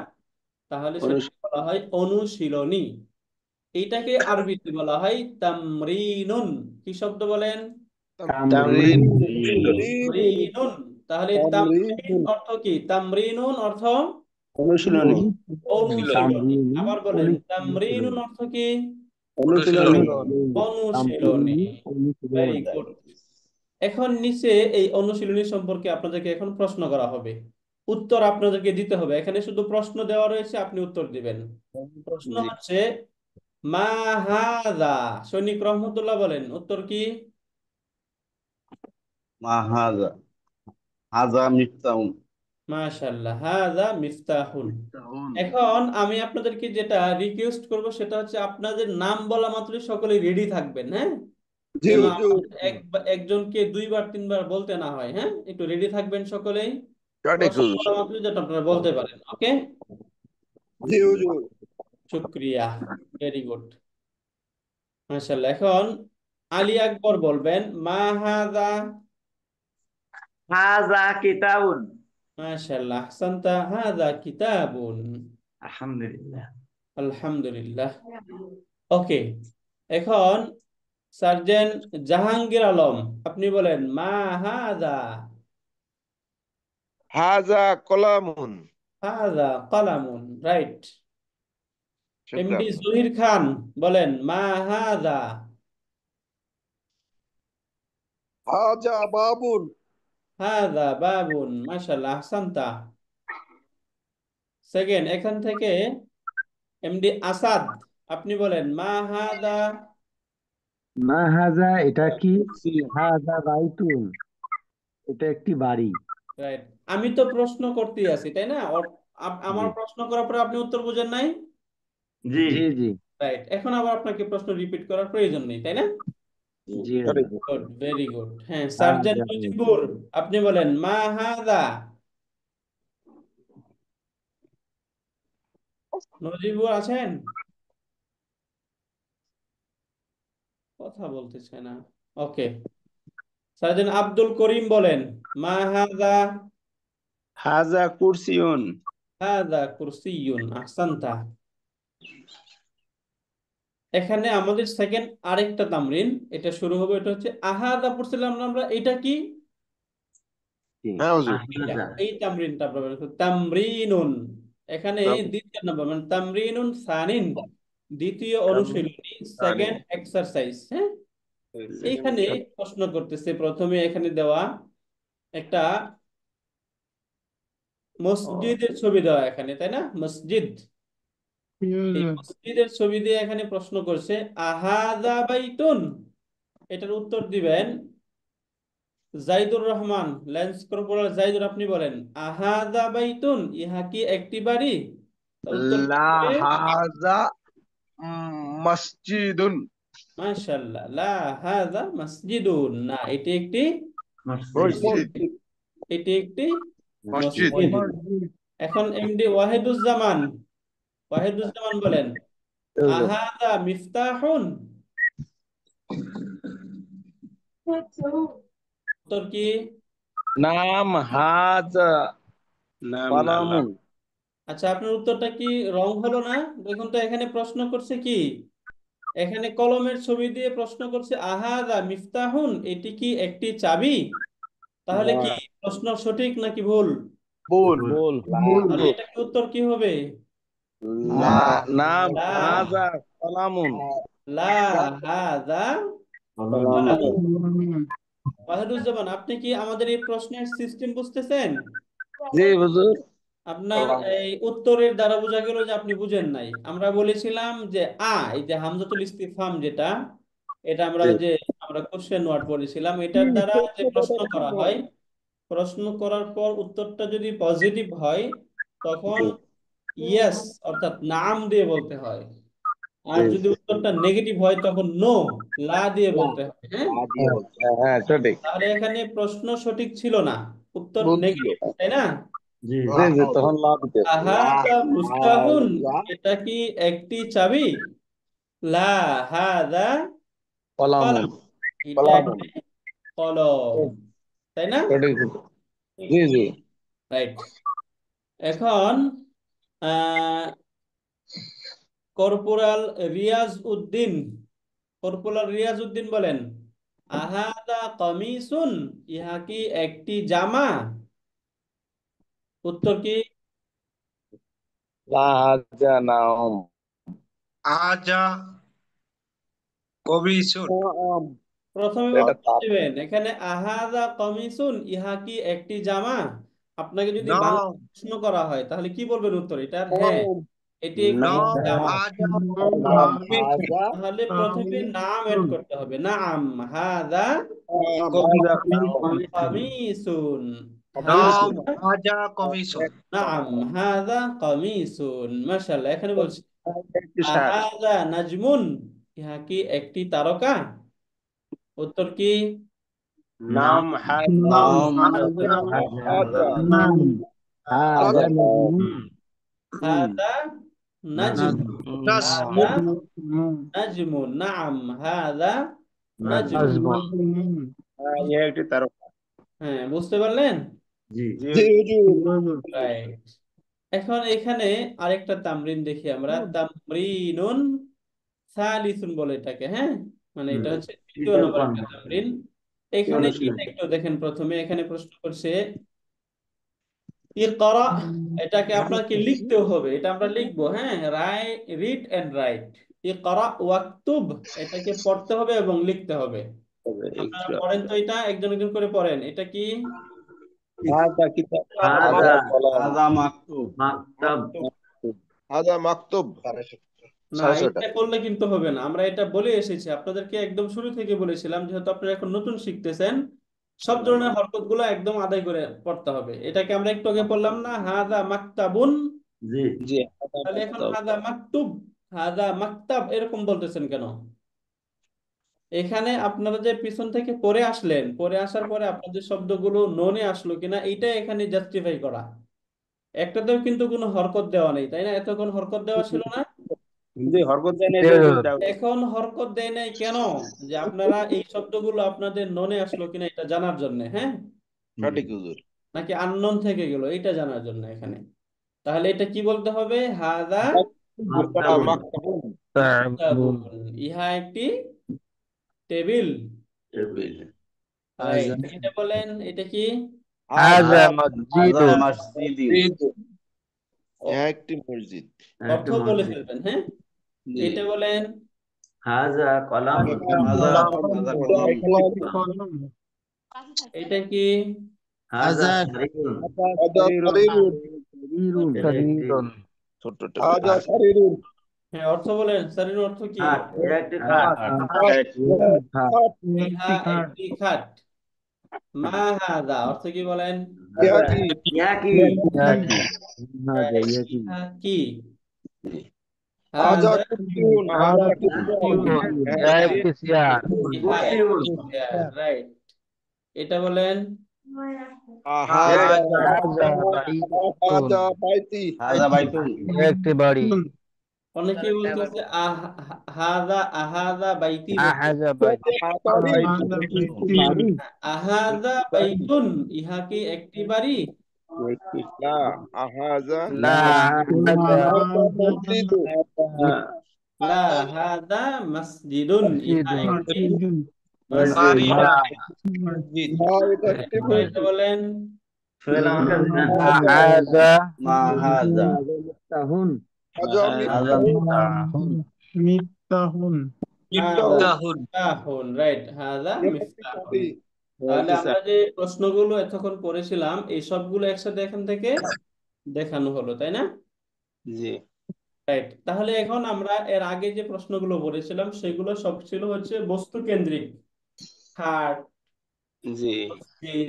তাহলে সেটা বলা হয় অনুশীলনী। এইটাকে আরবিতে বলা হয় তামরিনুন। কি শব্দ বলেন? তামরিন তামরিনুন। তাহলে তামরিন অর্থ কি? তামরিনুন অর্থ অনুশীলনী। অনুশীলনী। তামরিন আবার বলেন তামরিনুন অনুশীলনী অর্থ কি? অনুশীলনী। অনুশীলনী। ভেরি অনুশীলন গুড। এখন নিচে এই অনুশীলনী সম্পর্কে আপনাদেরকে এখন প্রশ্ন করা হবে, উত্তর আপনাদেরকে দিতে হবে। এখানে শুধু প্রশ্ন দেওয়া রয়েছে, আপনি উত্তর দিবেন। প্রশ্ন জি। হচ্ছে মা হাযা। সৈনিক রহমতুল্লাহ বলেন উত্তর কি? মা হাজা হাজা মিফতাহুন। মাশাআল্লাহ, হাযা মিফতাহুন। এখন আমি আপনাদেরকে যেটা রিকোয়েস্ট করব সেটা হচ্ছে আপনাদের নাম বলা মাত্রই সকলে রেডি থাকবেন, হ্যাঁ? জি যেন হুজুর। একজনকে দুইবার তিনবার বলতে না হয়, হ্যাঁ? একটু রেডি থাকবেন সকলেই। সঠিক প্রশ্ন হুজুর। করা মাত্রই যেন আপনারা বলতে পারেন। ওকে, জি হুজুর। শুক্রিয়া, ভেরি গুড, মাশাআল্লাহ। এখন আলী আকবর বলবেন মা হাযা। হাযা কিতাবুন। মাশাআল্লাহ, আহসানতা, হাযা কিতাবুন। আলহামদুলিল্লাহ। আলহামদুলিল্লাহ। ওকে, এখন সার্জেন্ট জাহাঙ্গীর আলম, আপনি বলেন মা হাযা। হাজা কলামুন। হাযা কলামুন, রাইট। এমডি শুকরান। জহির খান বলেন মা হাযা। হাজা বাবুন। হাযা বাবুন, মাশাআল্লাহ, আহসানতা। সেকেন্ড, এখান থেকে এমডি আসাদ, আপনি বলেন মা হাযা। মা হাজা এটা কি? হাজা বাইতুন এটা একটি বাড়ি। রাইট। আমি তো প্রশ্ন করতেই আছি, তাই না? জি আমার প্রশ্ন করার পর আপনি উত্তর বুঝেন নাই? জি। জি জি রাইট। এখন আবার আপনাকে প্রশ্ন রিপিট করার প্রয়োজন নেই, তাই না? জি সঠিক। হুজুর। Good, very good. হ্যাঁ, সার্জেন্ট হাজা মুজিবুর, আপনি বলেন মা হাযা। মুজিবুর আছেন? কথা বলতেছে না। ওকে, সার্জেন্ট আব্দুল করিম বলেন মা হাযা। হাজা কুরসিউন। হাযা কুরসিয়ুন, আহসানতা। এখানে আমাদের সেকেন্ড আরেকটা তামরিন, এটা শুরু হবে। এটা হচ্ছে আহাদা পড়ছিলাম না আমরা, এটা কি? কি? হ্যাঁ হুজুর। এইটা, হাযা। এই তামরিনটা আপনারা তামরিনুন। এখানে দ্বিতীয় নাম্বার, মানে তামরিনুন সানিন, দ্বিতীয় অনুশীলনী, সেকেন্ড এক্সারসাইজ, হ্যাঁ? এইখানে প্রশ্ন করতেছে প্রথমে, এখানে দেওয়া একটা মসজিদের ছবি দেওয়া এখানে, তাই না? মসজিদ, এই মসজিদের ছবি দিয়ে এখানে প্রশ্ন করছে আহাদা বাইতুন। এটার উত্তর দিবেন জাইদুর রহমান, ল্যান্স কর্পোরাল জাইদুর, আপনি বলেন আহাদা বাইতুন, ইহা কি একটি বাড়ি? তার উত্তর কি লা হবে? হাজা মসজিদুন। মাশাআল্লাহ, লা হাযা মসজিদুন, না এটি একটি মসজিদ। মসজিদ। মসজিদ। এটি একটি মসজিদ। মসজিদ। এখন এমডি ওয়াহিদুজ্জামান, ওয়াহিদুজ্জামান বলেন আহাদা মিফতাহুন। উত্তর কি? নাম হাজা নাম না, লাম। কলামুন। আচ্ছা, আপনার উত্তরটা কি রং হলো না? দেখুন তো, এখানে প্রশ্ন করছে কি, এখানে কলমের ছবি দিয়ে প্রশ্ন করছে আহাদা মিফতাহুন, এটি কি একটি চাবি? তাহলে কি প্রশ্ন সঠিক নাকি ভুল? ভুল। ভুল। ভুল। তাহলে এটা কি উত্তর কি হবে? নাম লা, হাজা কলামুন। লা হাযা কলামুন। কলামুন। ওয়াহিদুজ্জামান, আপনি কি আমাদের এই প্রশ্নের সিস্টেম বুঝতেছেন? জি হুজুর। আপনার এই উত্তরের দ্বারা বোঝা গেল যে আপনি বুঝেন নাই। আমরা বলেছিলাম যে এই যে হামজাতুল ইস্তিফহাম যেটা, এটা আমরা জি। যে আমরা কোশ্চেন ওয়ার্ড বলেছিলাম, এটার দ্বারা যে প্রশ্ন করা হয়, প্রশ্ন করার পর উত্তরটা যদি পজিটিভ হয় তখন ইয়েস অর্থাৎ নাম দিয়ে বলতে হয়, আর জি। যদি উত্তরটা নেগেটিভ হয় তখন নো, লা দিয়ে বলতে হয়, হ্যাঁ? হ্যাঁ হ্যাঁ সঠিক। তাহলে এখানে প্রশ্ন সঠিক ছিল না, উত্তর ভুল ছিল। নেগেটিভ, তাই না? জি। জি জি তখন লাভ দিতে হবে। আহাদা মুফতাহুন, এটা কি একটি চাবি? লা হাদা কলামুন। কলাম, এটা কলামুন। একটি কলম, তাই না? সঠিক। জি জি। রাইট। এখন আহ কর্পোরাল রিয়াজ উদ্দিন, কর্পোরাল রিয়াজ উদ্দিন বলেন আহাদা কমিসুন, ইহা কি একটি জামা? উত্তর কি? লা হাজা নাম আজা কবিসুন নাম প্রথমে এটা উত্তর দিবেন এখানে আহাযা কমিসুন, ইহা কি একটি জামা? আপনাকে যদি বাংলা নাম প্রশ্ন করা হয় তাহলে কি বলবেন উত্তর এটার? হ্যাঁ, এটি একটি নাম নাম জামা। আজা নাম কবিসুন হাজা তাহলে প্রথমে নাম এড করতে হবে, নাম হাযা হাজা কামিসুন, নাম হাযা আজা কবিসুন নাম হাযা কামিসুন। মাশাআল্লাহ। এখানে বলছি একটি শার্ট আহাযা নাজমুন, ইহা কি একটি তারকা? উত্তর কি? নাম নাম হাজা হাজা নাম হাজা নাজমুন হাযা নাজম, নাস হাযা নাজমুন, নাম হাযা নাজম। নাজমুন। ইহা একটি তারকা। হ্যাঁ, বুঝতে পারলেন? জি জি জি হুজুর রাইট। এখন এখানে আরেকটা তামরিন দেখি আমরা, তামরিনুন সালিসুন বলে এটাকে। হ্যাঁ, মানে এটা হচ্ছে দ্বিতীয় নম্বর একটা তামরিন। এখানে এটা একটু দেখেন, প্রথমে এখানে প্রশ্ন করছে ইকরা, এটাকে আপনাকে লিখতে হবে, এটা আমরা লিখবো। হ্যাঁ, রিড এন্ড রাইট। ইকরা ওয়াকতুব, এটাকে পড়তে হবে এবং লিখতে হবে। আপনারা পড়েন তো, এটা একজন একজন করে পড়েন। এটা কি? হাজা কিতাব হাজা কলম হাজা মাকতুব মাকতাব হাজা মাকতুব না, এটা করলে কিন্তু হবে না। আমরা এটা বলে এসেছি আপনাদেরকে, একদম শুরু থেকে বলেছিলাম, যেহেতু আপনারা এখন নতুন শিখতেছেন, সব ধরনের হরকত গুলো একদম আদায় করে পড়তে হবে। এটাকে আমরা একটু আগে পড়লাম না, হাদা মাকতাবুন। জি জি হাজা তাহলে এখন মাকতুব হাদা মাকতুব, হাদা মাকতাব এরকম বলতেছেন কেন? এখানে আপনারা যে পিছন থেকে পড়ে আসলেন, পড়ে আসার পরে আপনাদের শব্দগুলো ননে আসলো কিনা এইটা এখানে জাস্টিফাই করা। একটাতেও কিন্তু কোনো হরকত দেওয়া নেই, তাই না? এতক্ষণ হরকত দেওয়া ছিল না? জি হরকত দেয় না জি এটা হুজুর। দাও এখন হরকত দেয় নাই কেন? যে আপনারা এই শব্দগুলো আপনাদের ননে আসলো কিনা এটা জানার জন্য। হ্যাঁ, সঠিক হুজুর নাকি আননোন থেকে গেল এটা জানার জন্য এখানে। তাহলে এটা কি বলতে হবে? হাদা মাকতাবুন মাকতুব তাবুন। ইহা একটি টেবিল। Table right. এটা বলেন, এটা কি? হাজা হাজা মসজিদুন। মসজিদি ইহা একটি মসজিদ অর্থ বলে ফেলবেন। হ্যাঁ, জি এটা বলেন। হাজা কলাম হাজা হাজা কলম এটা কি? হাজা সারিকুন হাজা সারিরুন শরীরুন এটা একটি শরীরুন। ছোট্ট হাজা সারিরুন হ্যাঁ, অর্থ বলেন। শরীর অর্থ কি? খাট এটা একটি খাট ইহা একটি খাট। মা হাদা অর্থ কি বলেন? ইহা কি ইয়া কি ইয়াকি। হাজা ইয়াকি ইহা কি? হাজা হাদা কুরসিউন হাজা কুরসিউন ইয়া একটি চেয়ার। ইহা কুরসিউন রাইট। এটা বলেন। হাজা হাজা বাইতুন। হাজা বাইতি হাজা বাইতুন ইয়া একটি বাড়ি। অনেকে বলতেছে আহাদা আহাদা বাইতি বলতে। আহাজা বাইতুন। বাড়ি আহাদা বাইতুন, ইহা কি একটি বাড়ি? না হাজা লা হাজা মসজিদ লা হাদা মসজিদুন, ইহা মসজিদুন। একটি বাড়ি মসজিদ এটা একটি এটা বলেন। সোহেল আমাকে দিলেন হাজা মা হাজা মিফতাহুন হাজা হাজা মিফতাহুন। মিফতাহুন মিফতাহুন, রাইট। হাদা মিফতাহুন। তাহলে আমরা যে প্রশ্নগুলো এতক্ষণ পড়েছিলাম এই সবগুলো একসাথে এখান থেকে দেখানো হলো, তাই না? জি রাইট। তাহলে এখন আমরা এর আগে যে প্রশ্নগুলো পড়েছিলাম সেগুলো সব ছিল হচ্ছে বস্তু কেন্দ্রিক। খাট, জি মসজিদ,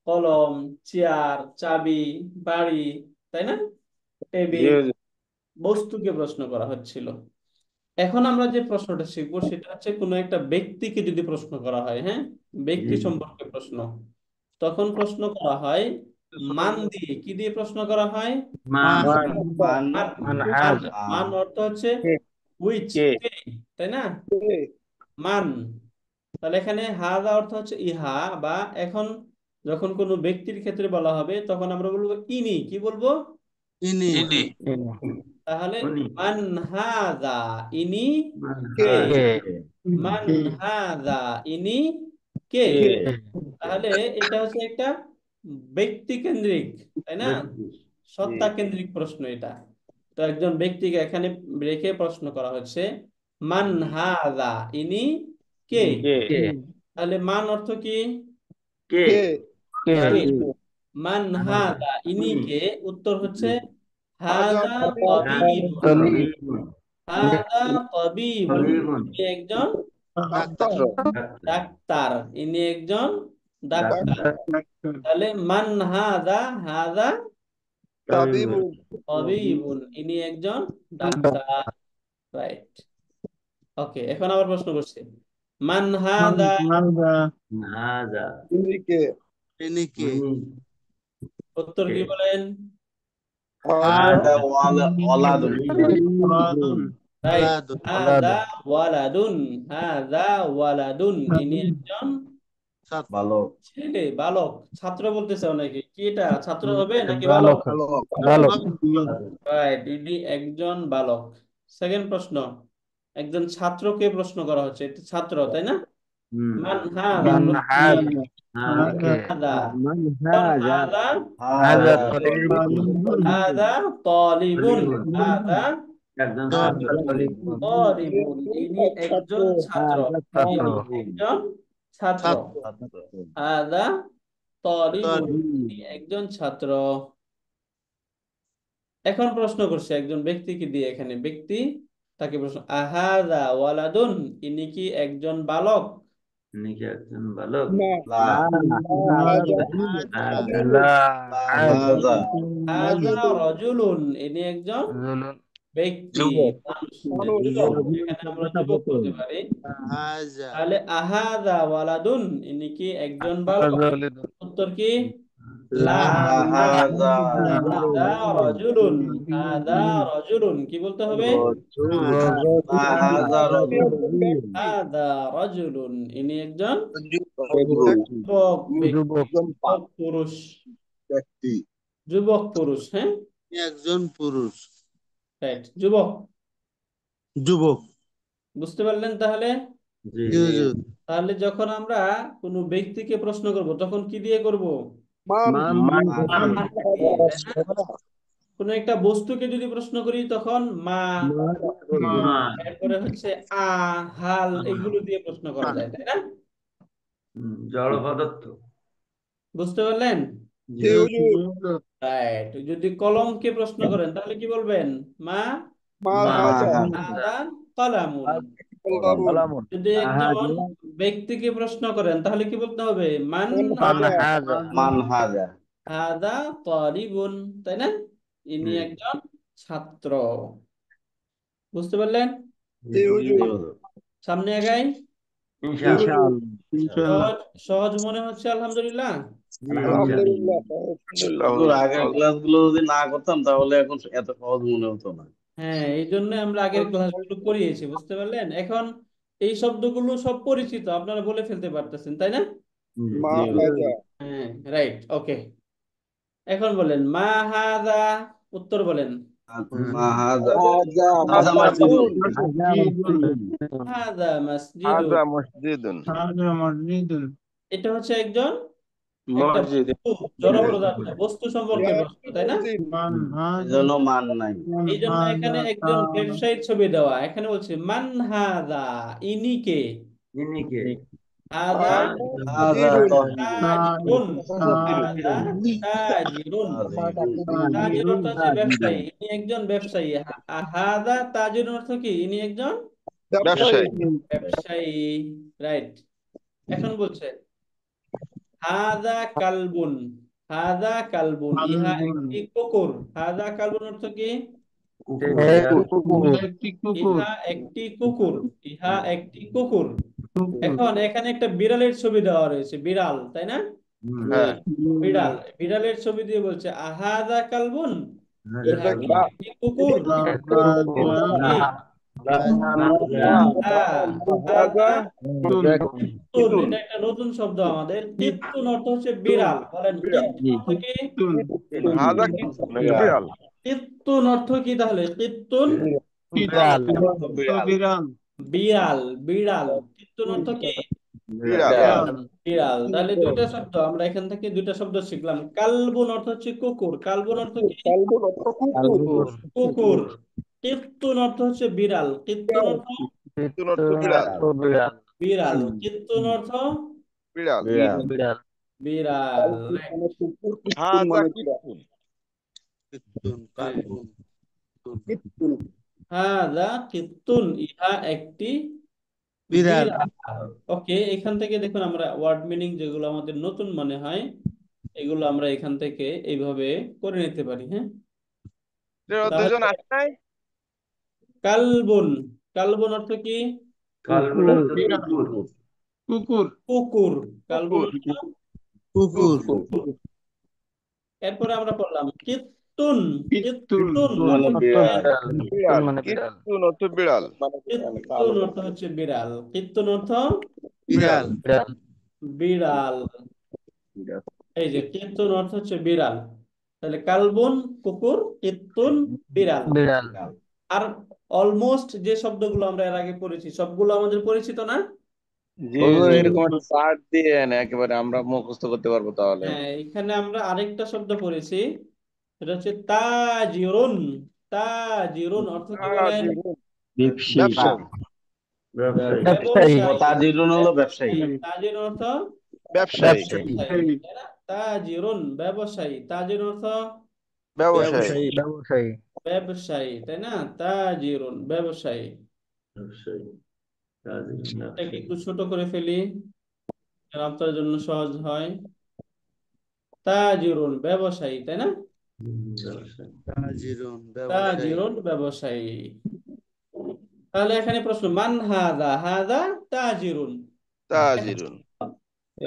কলম, চেয়ার, চাবি, বাড়ি, তাই না? জি টেবিল, বস্তুকে প্রশ্ন করা হচ্ছিল। এখন আমরা যে প্রশ্নটা শিখবো সেটা হচ্ছে কোনো একটা ব্যক্তিকে যদি প্রশ্ন করা হয়, হ্যাঁ, ব্যক্তি সম্পর্কে প্রশ্ন, তখন প্রশ্ন করা হয় মান দিয়ে। কি দিয়ে প্রশ্ন করা হয়? মান মান মান। মান মান, হাজা। মান অর্থ হচ্ছে কে হুইচ, কে তাই না? মান। তাহলে এখানে হাজা অর্থ হচ্ছে ইহা, বা এখন যখন কোনো ব্যক্তির ক্ষেত্রে বলা হবে তখন আমরা বলবো ইনি। কি বলবো? ইনি তাহলে উনি মান হাজা, ইনি মান কে কে। মান হাজা, ইনি কে। কে তাহলে এটা হচ্ছে একটা ব্যক্তি কেন্দ্রিক, তাই না? ব্যক্তি সত্তা কেন্দ্রিক প্রশ্ন এটা। তো একজন ব্যক্তিকে এখানে রেখে প্রশ্ন করা হচ্ছে, মান হাযা, ইনি কে? কে? তাহলে মান অর্থ কি? কে? কে? কে। মান হাযা, ইনি কে? উত্তর হচ্ছে হাযা তাবিবুন। তবিবুন। হাযা তাবিবুন, তবিবুন। ইনি একজন ডাক্তার ডাক্তার। ইনি একজন ডাক্তার। ডাক্তার। তাহলে মান হাযা, হাযা তবিবুন। তাবিবুন, ইনি একজন ডাক্তার। রাইট। ওকে, এখন আবার প্রশ্ন করছি, মান হাযা, হাযা। ইনি কে? উনি উত্তর কে? কি বলেন? হাদা ওয়ালাদুন। রাইট, হাযা ওয়ালাদুন। ওয়ালাদুন, হাযা ওয়ালাদুন, ইনি একজন বালক। ছেলে, বালক। ছাত্র বলতেছে অনেকে, কি এটা ছাত্র হবে নাকি বালক। বালক? বালক। রাইট, ইনি একজন বালক। সেকেন্ড প্রশ্ন, একজন ছাত্রকে প্রশ্ন করা হচ্ছে, এটা ছাত্র তাই না? মান হাযা, মান প্রশ্ন কি? হাযা, হাযা। হাযা। من কোন هذا হাযা? হাযা হাদা তালিবুন। হাযা তালিবুন, হাযা একজন হাযা ছাত্র। তালিবুন। তালিবুন, ইনি একজন ছাত্র। هذا ইনি ছাত্র। একজন ছাত্র। হাযা তালিবুন, ইনি একজন ছাত্র। এখন প্রশ্ন করছে একজন ব্যক্তিকে দিয়ে, এখানে ব্যক্তি, তাকে প্রশ্ন, আহাযা ওয়ালাদুন, ইনি কি একজন বালক? উনি কি একজন বালক? লা লা হাযা হাযা রাজুলুন, ইনি একজন রাজুলুন। ব্যক্তি, যুবক। মানুষ, যুবক। এখানে আমরা যুবক বলতে পারি। তাহলে আহাযা ওয়ালাদুন, ইনি কি একজন বালক? রাজুলুন। উত্তর কি? লা। হাযা হাযা রাজুলুন, হাযা রাজুলুন, কি বলতে হবে? হাযা রাজুল। হাযা রাজুলুন, ইনি একজন যুবক। যুবক ব্যক্তি, যুবক। যুবক পুরুষ, ব্যক্তি। যুবক পুরুষ। হ্যাঁ, একজন পুরুষ রাইট, যুবক। যুবক বুঝতে পারলেন তাহলে? জি। তাহলে যখন আমরা কোনো ব্যক্তিকে প্রশ্ন করব তখন কি দিয়ে করব? من দিয়ে, তাই না? কোনো একটা বস্তুকে যদি প্রশ্ন করি তখন মা, মা। এরপরে হচ্ছে আ, হাল, এগুলো দিয়ে প্রশ্ন করা যায়, তাই না? জড় পদার্থ। বুঝতে পারলেন? জি। রাইট। যদি কলমকে প্রশ্ন করেন তাহলে কি বলবেন? মা হাদা কলামুন। কালামুন। যদি একজন ব্যক্তিকে প্রশ্ন করেন তাহলে কি বলতে হবে? মান মান হাযা। মান হাযা। হাদা তালিবুন, তাই না? ইনি হুম। একজন ছাত্র। বুঝতে পারলেন? জি। সামনে আগাই। ইনশাআল্লাহ। সহজ সহজ মনে হচ্ছে আলহামদুলিল্লাহ। জি, ইনশাআল্লাহ। হুজুর, আগের ক্লাসগুলো যদি না করতাম তাহলে এখন এত সহজ মনে হতো না। হ্যাঁ, এই জন্য আমরা আগের ক্লাসগুলো করিয়েছি, বুঝতে পারলেন? এখন এই শব্দগুলো সব পরিচিত, আপনারা বলে ফেলতে পারতেছেন, তাই না? হ্যাঁ, রাইট, ওকে। এখন বলেন মা হাযা, উত্তর বলেন। মা হাযা হাযা মাসজিদুন। হাযা মাসজিদুন, মসজিদুন। এটা হচ্ছে একজন একটা মসজিদ। বস্তু, জড় পদার্থ, বস্তু সম্পর্কে প্রশ্ন, তাই না? এজন্য মান নাই। এই জন্য এখানে একজন ব্যবসায়ীর ছবি দেওয়া, এখানে বলছে মান হাযা, ইনি কে? ইনি কে? হাযা হাযা তাজিরুন, হাযা তাজিরুন। তাজির অর্থ হচ্ছে ব্যবসায়ী, ইনি একজন ব্যবসায়ী। হাযা তাজিরুন অর্থ কি? ইনি একজন ব্যবসায়ী। রাইট। এখন বলছে হাযা কালবুন, হাযা কালবুন, ইহা একটি কুকুর। হাযা কালবুন অর্থ কি? ইহা একটি কুকুর, ইহা একটি কুকুর। এখন এখানে একটা বিড়ালের ছবি দেওয়া রয়েছে, বিড়াল, তাই না? বিড়াল, বিড়ালের ছবি দিয়ে বলছে আহাযা কালবুন, ইহা কি একটি কুকুর? কি? হাযা কিত্তুন, এটা একটা নতুন শব্দ আমাদের। কিত্তুন অর্থ হচ্ছে বিড়াল। বলেন কিত্তুন অর্থ কি? কিত্তুন অর্থ কি তাহলে? কিত্তুন বিড়াল। বিড়াল, বিড়াল। কিত্তুন অর্থ কি? বিড়াল বিড়াল। তাহলে দুইটা শব্দ আমরা এখান থেকে দুইটা শব্দ শিখলাম। কালবুন অর্থ হচ্ছে কুকুর। কালবুন অর্থ কি? কুকুর কুকুর। কিত্তুন অর্থ হচ্ছে বিড়াল। কিত্তুন অর্থ বিড়াল বিড়াল বিড়াল। কিত্তুন অর্থ বিড়াল বিড়াল বিড়াল। হাজা কিত্তুন কিত্তুন কালবুন হাদা কিত্তুন, ইহা একটি বিড়াল বিড়াল। ওকে, এখান থেকে দেখুন আমরা ওয়ার্ড মিনিং যেগুলো আমাদের নতুন মনে হয় এগুলো আমরা এখান থেকে এইভাবে করে নিতে পারি। হ্যাঁ, দুজন তাহলে আসে নাই কালবুন। কালবুন অর্থ কি? কালবুন অর্থ কুকুর। কুকুর কুকুর। কালবুন কুকুর অর্থ কুকুর কুকুর। এরপরে আমরা পড়লাম কিত্তুন। কিত্তুন কিত্তুন মানে অর্থ কি বিড়াল। বলেন? বিড়াল মানে বিড়াল কিত্তুন অর্থ বিড়াল কিত্তুন অর্থ হচ্ছে বিড়াল। কিত্তুন অর্থ বিড়াল বিড়াল বিড়াল। এই যে কিত্তুন অর্থ হচ্ছে বিড়াল। তাহলে কালবুন কুকুর, কিত্তুন বিড়াল। বিড়াল আর অলমোস্ট যে শব্দগুলো আমরা এর আগে পড়েছি সবগুলো আমাদের পরিচিত না? জি হুজুর জি এরকম একটা চার্ট দিয়েন একেবারে আমরা মুখস্থ করতে পারবো তাহলে হ্যাঁ, এখানে আমরা আরেকটা শব্দ পড়েছি, সেটা হচ্ছে তাজিরুন। তাজিরুন অর্থ কি বলেন? ব্যবসায়ী ব্যবসায়ী। ব্যবসায়ী ও তাজিরুন হলো ব্যবসায়ী। তাজির অর্থ ব্যবসায়ী ব্যবসায়ী ব্যবসায়ী, তাই না? তাজিরুন ব্যবসায়ী। তাজির অর্থ ব্যবসায়ী ব্যবসায়ী ব্যবসায়ী, তাই না? তাজিরুন ব্যবসায়ী। ব্যবসায়ী তাজির এটাকে ব্যবসায়ী। একটু ছোট করে ফেলি যেন আপনার জন্য সহজ হয়। তাজিরুন ব্যবসায়ী, তাই না? ব্যবসায়ী। তাজিরুন ব্যবসায়ী তাজিরুন ব্যবসায়ী। তাহলে এখানে প্রশ্ন, মান হাদা? হাদা তাজিরুন। তাজিরুন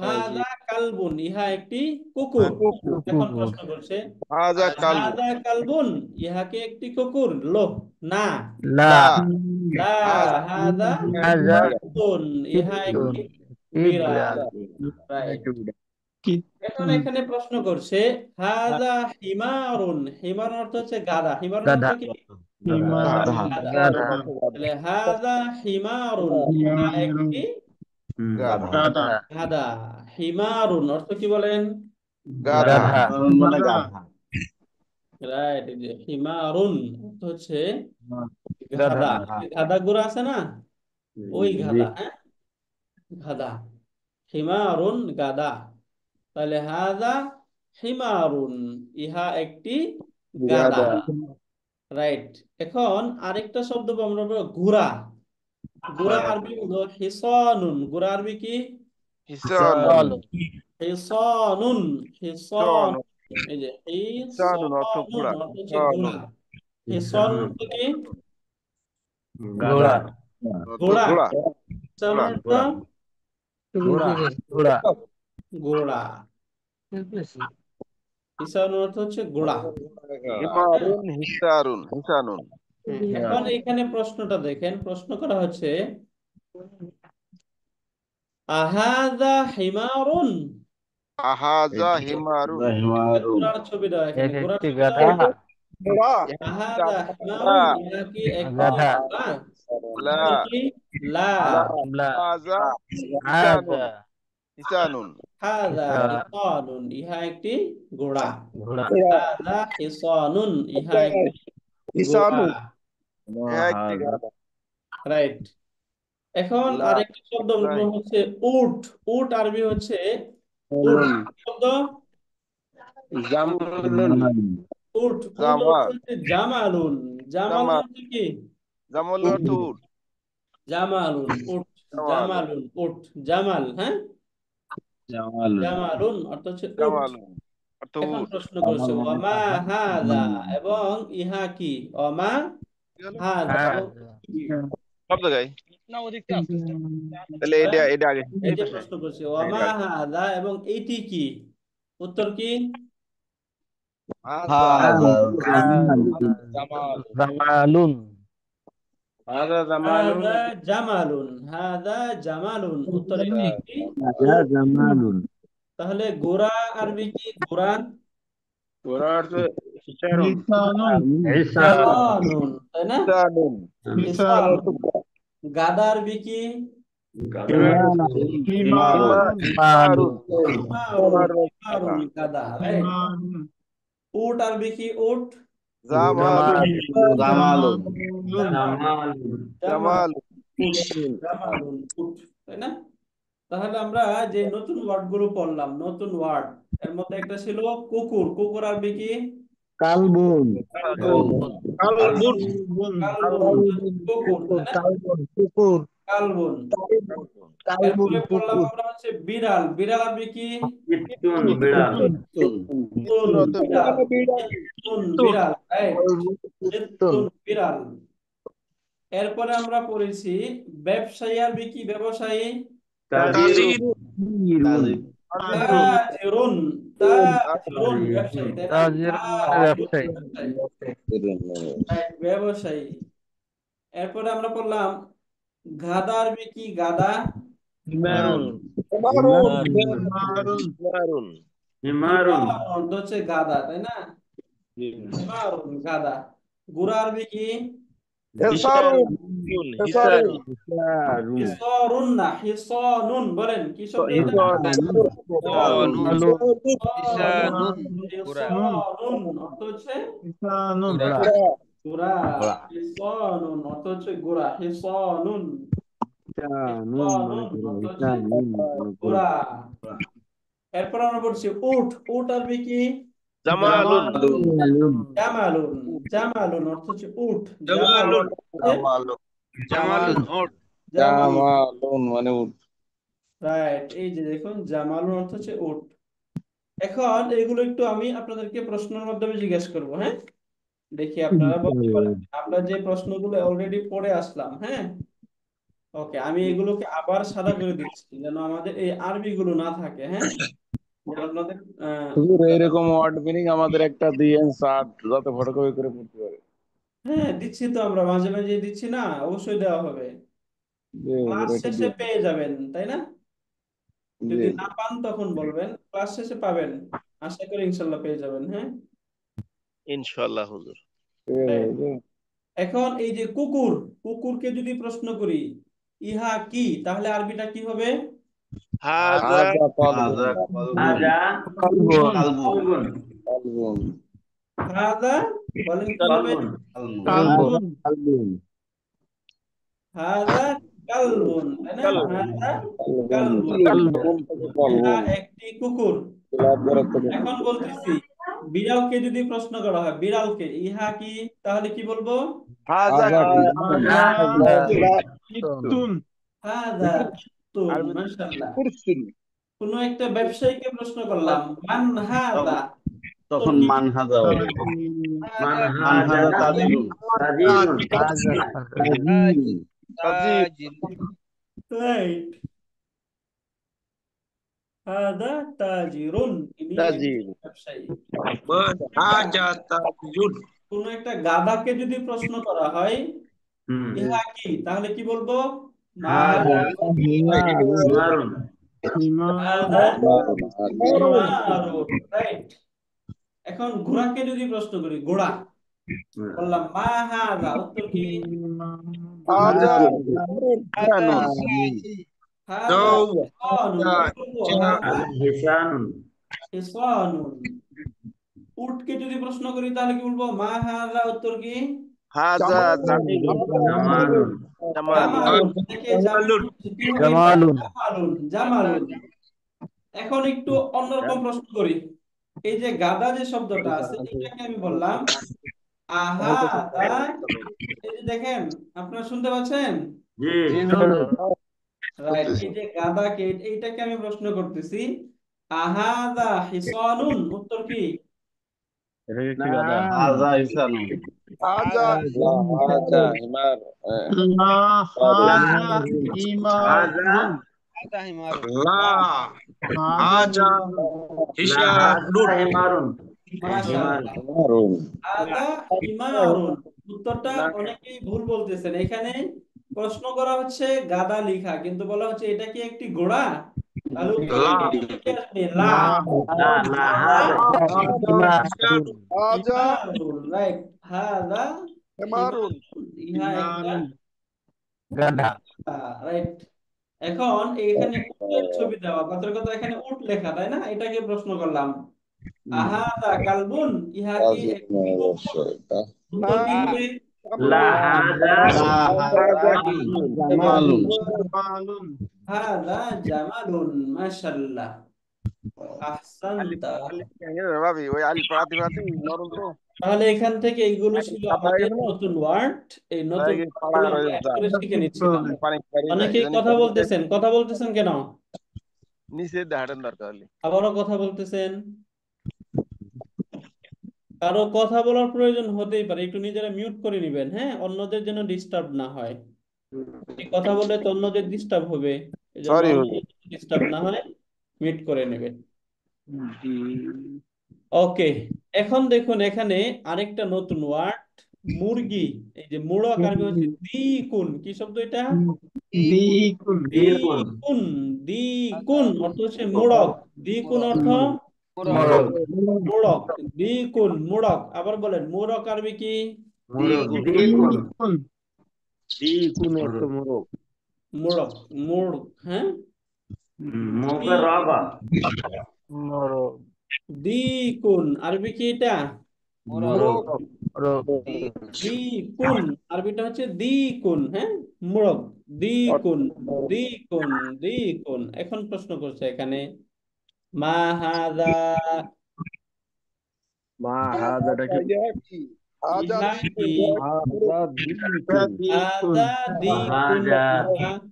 হাদা কালবুন, ইহা একটি কুকুর। এখন কুকুর প্রশ্ন করছে হাজা কালবু হাদা কালবুন, ইহাকে একটি কুকুর? লো, না। লা লা লা হাজা হাদা হাজা কিত্তুন, ইহা কিত্তুন একটি বিড়াল বিড়াল। রাইট। এখন এখানে প্রশ্ন করছে হাদা হিমারুন। হিমার অর্থ হচ্ছে গাধা। হিমার অর্থ গাধা কি? গাধা গাধা। গাধা তাহলে হাদা হিমারুন, ইহা একটি গাধা গাধা গাধা। হিমারুন অর্থ কি বলেন? গাধা গাধা মানে গাধা। রাইট। এই যে হিমারুন অর্থ হচ্ছে গাধা গাধা। গাধা গুড়া আছে না, ওই জি গাধা। হ্যাঁ, গাধা। হিমারুন গাধা। তাহলে হাদা হিমারুন, ইহা একটি গাধা। গাধা রাইট। এখন আরেকটা শব্দ আমরা বলবো ঘোড়া। ঘোড়া আরবি হলো হিসানুন। ঘোড়া আরবি কি? হিসানুন চলো হিসানুন। হিসান, হিসানুন এই যে হিসানুন অর্থ হিসানুন ঘোড়া অর্থ হচ্ছে ঘোড়া। হিসানুন হিসান অর্থ কি? ঘোড়া অর্থ ঘোড়া। ঘোড়া হিসান ঘোড়া অর্থ ঘোড়া ঘোড়া ঘোড়া। হিসান অর্থ হচ্ছে ঘোড়া। হ্যাঁ? হিমারুন হিসারুন হিসানুন এখন এখানে প্রশ্নটা দেখেন, প্রশ্ন করা হচ্ছে আহাদা হিমারুন। আহাজা হিমারুন হিমারুন ঘোড়ার ছবি দেওয়া, এখানে এক ঘোড়ার একটি ছবি গাধা দেওয়া। ঘোড়া আহাদা লা হিমারুন, ইহা কি একটি গাধা ঘোড়া? লা উত্তর কি? লা। লা হাজা হাজা হিসানুন হাদা হিসানুন, ইহা একটি ঘোড়া। ঘোড়া হাদা হিসানুন, ইহা একটি ঘোড়া। ইহা একটি গাধা রাইট। এখন লা আরেকটা শব্দ হচ্ছে উট। উট আরবি হচ্ছে উট। শব্দ জামলুন উট। উট অর্থ জামাল হচ্ছে জামালুন। জামালুন জামাল অর্থ কি? জামাল অর্থ উট জামালুন উট। জামাল জামালুন উট। জামাল, হ্যাঁ, জামালুন অর্থ হচ্ছে উট। জামাল অর্থ এখন উট প্রশ্ন করছে ওয়ামা হাদা, এবং ইহা কি? ওয়ামা কি হলো হাদা, এবং হাজা সব জায়গায় তাহলে এটা এটা আগে এই এই যে পাশে প্রশ্ন করছে এটা ওয়ামা আগে হাদা, এবং এইটি কি? উত্তর কি? হাজা জামাল জামালুন হাজা জামালুন হাদা জামালুন। হাদা জামালুন, উত্তর এটি একটি উট। তাহলে গোরা আরবি কি? গোরা ঘোড়া অর্থ হিসারুন হিসানুন হিসানুন, তাই না? হিসানুন হিসানুন। গাদা আরবি কি? মালুন হিমারুন গাদা, রাইট। উট আরবি কি উট? জামালুন জামাল উট, জামালুন উট, তাই না? তাহলে আমরা যে নতুন ওয়ার্ড গুলো পড়লাম, নতুন ওয়ার্ড, এর মধ্যে একটা ছিল কুকুর। কুকুর আরবি কি? কালবুন কালবুন, কুকুর, তাই না? কুকুর কালবুন। কালবুন এরপরে পড়লাম কুকুর আমরা হচ্ছে বিড়াল। বিড়াল আরবি কি? বিড়াল চিত্তুন, বিড়াল, চিত্তুন, বিড়াল, রাইট। চিত্তুন, বিড়াল। এরপরে আমরা পড়েছি ব্যবসায়ী আরবি কি? ব্যবসায়ী তাজিরুন, তাজিরুন ব্যবসায়ী, তাই না? তাজিরুন মানে ব্যবসায়ী। Right, ব্যবসায়ী। এরপরে আমরা পড়লাম গাদা আরবি কি? গাদা হিমারুন অর্থ হচ্ছে গাদা, তাই না? হিমারুন গাদা। ঘোড়া আরবি কি? হিসারুন না, হিসানুন বলেন। কি শব্দ এটা? মালুন হিসানুন অর্থ হচ্ছে ঘোড়া। ঘোড়া। হিসানুন অর্থ হচ্ছে ঘোড়া। হিসানুন, হিসানুন অর্থ হচ্ছে ঘোড়া। এরপর আমরা বলছি উট। উট আরবি কি? মালুন জামালুন, জামালুন অর্থ হচ্ছে উট। জামালুন জামালুন জামালুন মানে উট। রাইট। এই যে দেখুন, জামালুন অর্থ হচ্ছে উট। এখন এগুলো একটু আমি আপনাদেরকে প্রশ্নের মাধ্যমে জিজ্ঞেস করব, হ্যাঁ? দেখি আপনারা বলতে পারেন। আমরা যে প্রশ্নগুলো অলরেডি পড়ে আসলাম, হ্যাঁ, ওকে, আমি এগুলোকে আবার সাদা করে দিচ্ছি যেন আমাদের এই আরবি গুলো না থাকে, হ্যাঁ, যেন আপনাদের হুজুর এইরকম ওয়ার্ড মিনিং আমাদের একটা দিয়েন স্যার, যাতে ফটোকপি করে পড়তে পারে। হ্যাঁ, দিচ্ছি তো, আমরা মাঝে মাঝে দিচ্ছি না, অবশ্যই দেওয়া হবে। জি হুজুর, ক্লাস এটা শেষে দিয়ে পেয়ে যাবেন, তাই না? জি যদি জি। না পান তখন বলবেন, ক্লাস শেষে পাবেন। আশা করি ইনশাল্লাহ পেয়ে যাবেন, হ্যাঁ। ঠিক আছে Right. হুজুর। এখন এই যে কুকুর, কুকুরকে যদি প্রশ্ন করি ইহা কি, তাহলে আরবিটা কি হবে? হাজা কলবুন। হাজা কালবুন কালবুন কলবুন। হাদা, বলেন কি হবে? কালবুন হাদা কালবুন, তাই না? হাদা কালবুন, কালবুন ইহা কলবুন। একটি কুকুর। এখন বলতেছি বিড়ালকে যদি প্রশ্ন করা হয়, বিড়ালকে ইহা কি, তাহলে কি বলবো? হাজা হাদা কিত্তুন। মাশাআল্লাহ। কোন একটা ব্যবসায়ীকে প্রশ্ন করলাম, মান হাদা, উত্তর তখন কি? মানহাজা হবে। মানহাজা তাজিরুন রাইট। হাদা তাজিরুন, ইনি একজন ব্যবসায়ী। কোন একটা গাধাকে যদি প্রশ্ন করা হয় ইহা কি, তাহলে কি বলবো? হাজা হিমারুন হাদা হিমারুন, রাইট। এখন ঘোড়াকে যদি প্রশ্ন করি, ঘোড়া, বললাম মা হাদা, উত্তর কি? হাদা হিসানুন, কি বলবো? হাদা হিসানুন হিসানুন। উটকে যদি প্রশ্ন করি তাহলে কি বলবো? মা হাদা, উত্তর কি? জামালুন জামালুন। দেখে জামালুন কি হবে? জামালুন জামালুন, জামালুন। এখন একটু অন্যরকম প্রশ্ন করি। এই যে গাদা যে শব্দটা আছে, এটাকে আমি বললাম আহাদা। এই যে দেখেন, আপনারা শুনতে পাচ্ছেন? জি রাইট। এই যে গাদাকে, এইটাকে আমি প্রশ্ন করতেছি আহাদা হিসানুন, উত্তর কি? এটা কি একটি গাধা? হাজা ইসানু হাজা হিমার। হাজা হিমারুন মাশাআল্লাহ। হিমারুন। হাদা হিমারুন। উত্তরটা অনেকেই ভুল বলতেছেন। এখানে প্রশ্ন করা হচ্ছে গাদা লিখা, কিন্তু বলা হচ্ছে এটা কি একটি ঘোড়া? তাহলে উত্তরে কি আসবে? লা। লা লা হাজা হিমারুন, রাইট। হাদা হিমারুন, ইহা একটা গাধা। রাইট। এখন এখানে উটের ছবি দেওয়া, কথার কথা এখানে উট লেখা, তাই না? এটাকে প্রশ্ন করলাম, আহাদা কালবুন, ইহা কি একটি কুকুর? উত্তর কি হবে? লা হাযা জামালুন মালুন হাদা জামালুন, মাশাআল্লাহ, আহসানতা। ভাবি ওই আলি পড়াতে পড়াতে নরম তো তাহলে এখান থেকে এইগুলো ছিল আমাদের নতুন ওয়ার্ড। এই নতুন ওয়ার্ডগুলো আমরা এক করে শিখে নিচ্ছিলাম। অনেকেই কথা বলতেছেন কেন? নিচে দেখাটার দরকার হলে আবারও কথা বলতেছেন। কারো কথা বলার প্রয়োজন হতেই পারে, একটু নিজেরা মিউট করে নিবেন, হ্যাঁ, অন্যদের যেন ডিস্টার্ব না হয়। এই কথা বলে তো অন্যদের ডিস্টার্ব হবে, এজন্য সরি ডিস্টার্ব না হয় মিউট করে নেবেন। ওকে, এখন দেখুন এখানে আরেকটা নতুন ওয়ার্ড, মুরগি। এই যে মুড়ক আরবি হচ্ছে দ্বিগুণ। কি শব্দ এটা? দ্বিগুণ। দ্বিগুণ অর্থ হচ্ছে মুড়ক। দ্বিগুণ অর্থ মুড়ক। দ্বিগুণ মুড়ক। আবার বলেন, মুড়ক আরবি কি? মুড়ক। মুড়ক, হ্যাঁ, মুকাররাবা দ্বিগুণ আরবি কি এটা? দ্বিগুণ আরবিটা হচ্ছে দ্বিগুণ, হ্যাঁ, মুড়ক। দ্বিগুণ, দ্বিগুণ, দ্বিগুণ। এখন প্রশ্ন করছে এখানে, মা হাযা, ইহা কি? হাযা দ্বিগুণ,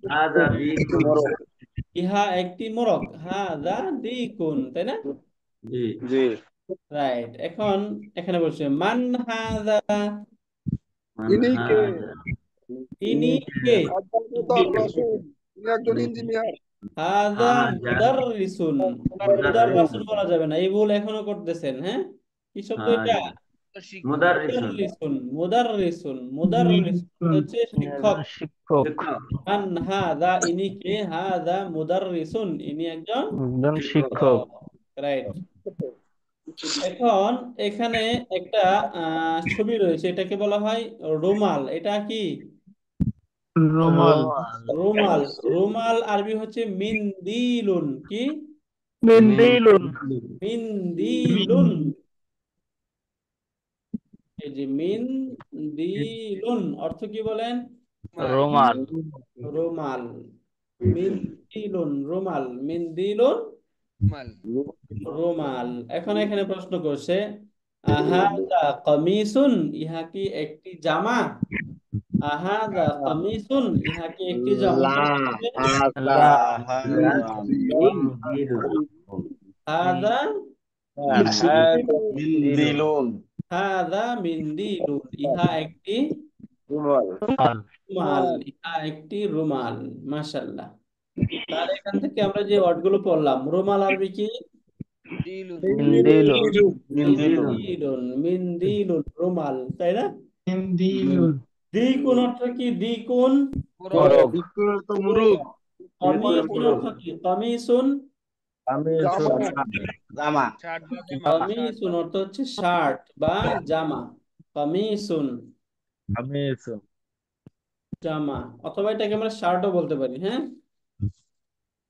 হাযা বিকুন ইহা একটি মোরগ। হাযা দ্বিগুণ, তাই না? জি জি রাইট। এখন এখানে বলছে মান হাযা, ইনি কে ইনি কে? একজন ইঞ্জিনিয়ার হাযা হাযা মুদাররিসুন। মুদাররাসুন বলা যাবে না, এই ভুল এখনো করতেছেন, হ্যাঁ। কি শব্দ এটা? মুদাররিসুন মুদাররিসুন। মুদাররিসুন, মুদাররিসুন হচ্ছে শিক্ষক। মান হাযা, ইনি কে? হাযা মুদাররিসুন, ইনি একজন শিক্ষক। রাইট। এখন এখানে একটা ছবি রয়েছে, এটাকে বলা হয় রুমাল। এটা কি? রুমাল। রুমাল আরবি হচ্ছে মিনদিলুন। কি? মিনদিলুন। এই যে মিনদিলুন অর্থ কি বলেন? রুমাল। মিনদিলুন, রুমাল। মিনদিলুন, রুমাল। এখন এখানে প্রশ্ন করছে, আহাদা কামিসুন, ইহা কি একটি জামা? আহাদা কামিসুন, ইহা কি একটি জামা? হাদা, হাদা মিনদিলুন, ইহা একটি রুমাল। ইহা একটি রুমাল। মাশাআল্লাহ। তাহলে এখান থেকে আমরা যে ওয়ার্ডগুলো পড়লাম, রুমাল আরবি কি? মিনদিলুন। মিনদিলুন, রুমাল, তাই না? দ্বিগুণ অর্থ কি? দ্বিগুণ। কমিসুন অর্থ কি? কমিসুন। কমিসুন অর্থ হচ্ছে শার্ট বা জামা। কমিসুন, জামা, অথবা এটাকে আমরা শার্টও বলতে পারি, হ্যাঁ।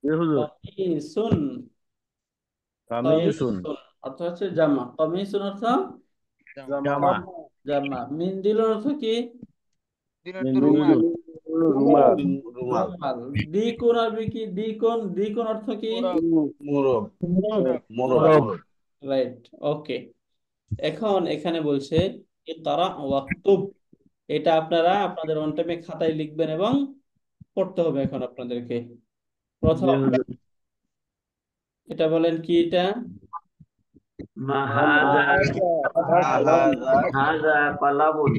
কমিসুন, কমিসুন অর্থ হচ্ছে জামা। কমিসুন অর্থ জামা। মিনদিলুন অর্থ কি? রুমাল। দ্বিগুণ আরবি কি? দ্বিগুণ। দ্বিগুণ অর্থ কি? রাইট। ওকে, এখন এখানে বলছে ইকরা ওয়াকতুব। এটা আপনারা আপনাদের অন টাইমে খাতায় লিখবেন এবং পড়তে হবে এখন আপনাদেরকে। প্রথম এটা বলেন কি? এটা মা হাযা কলামুন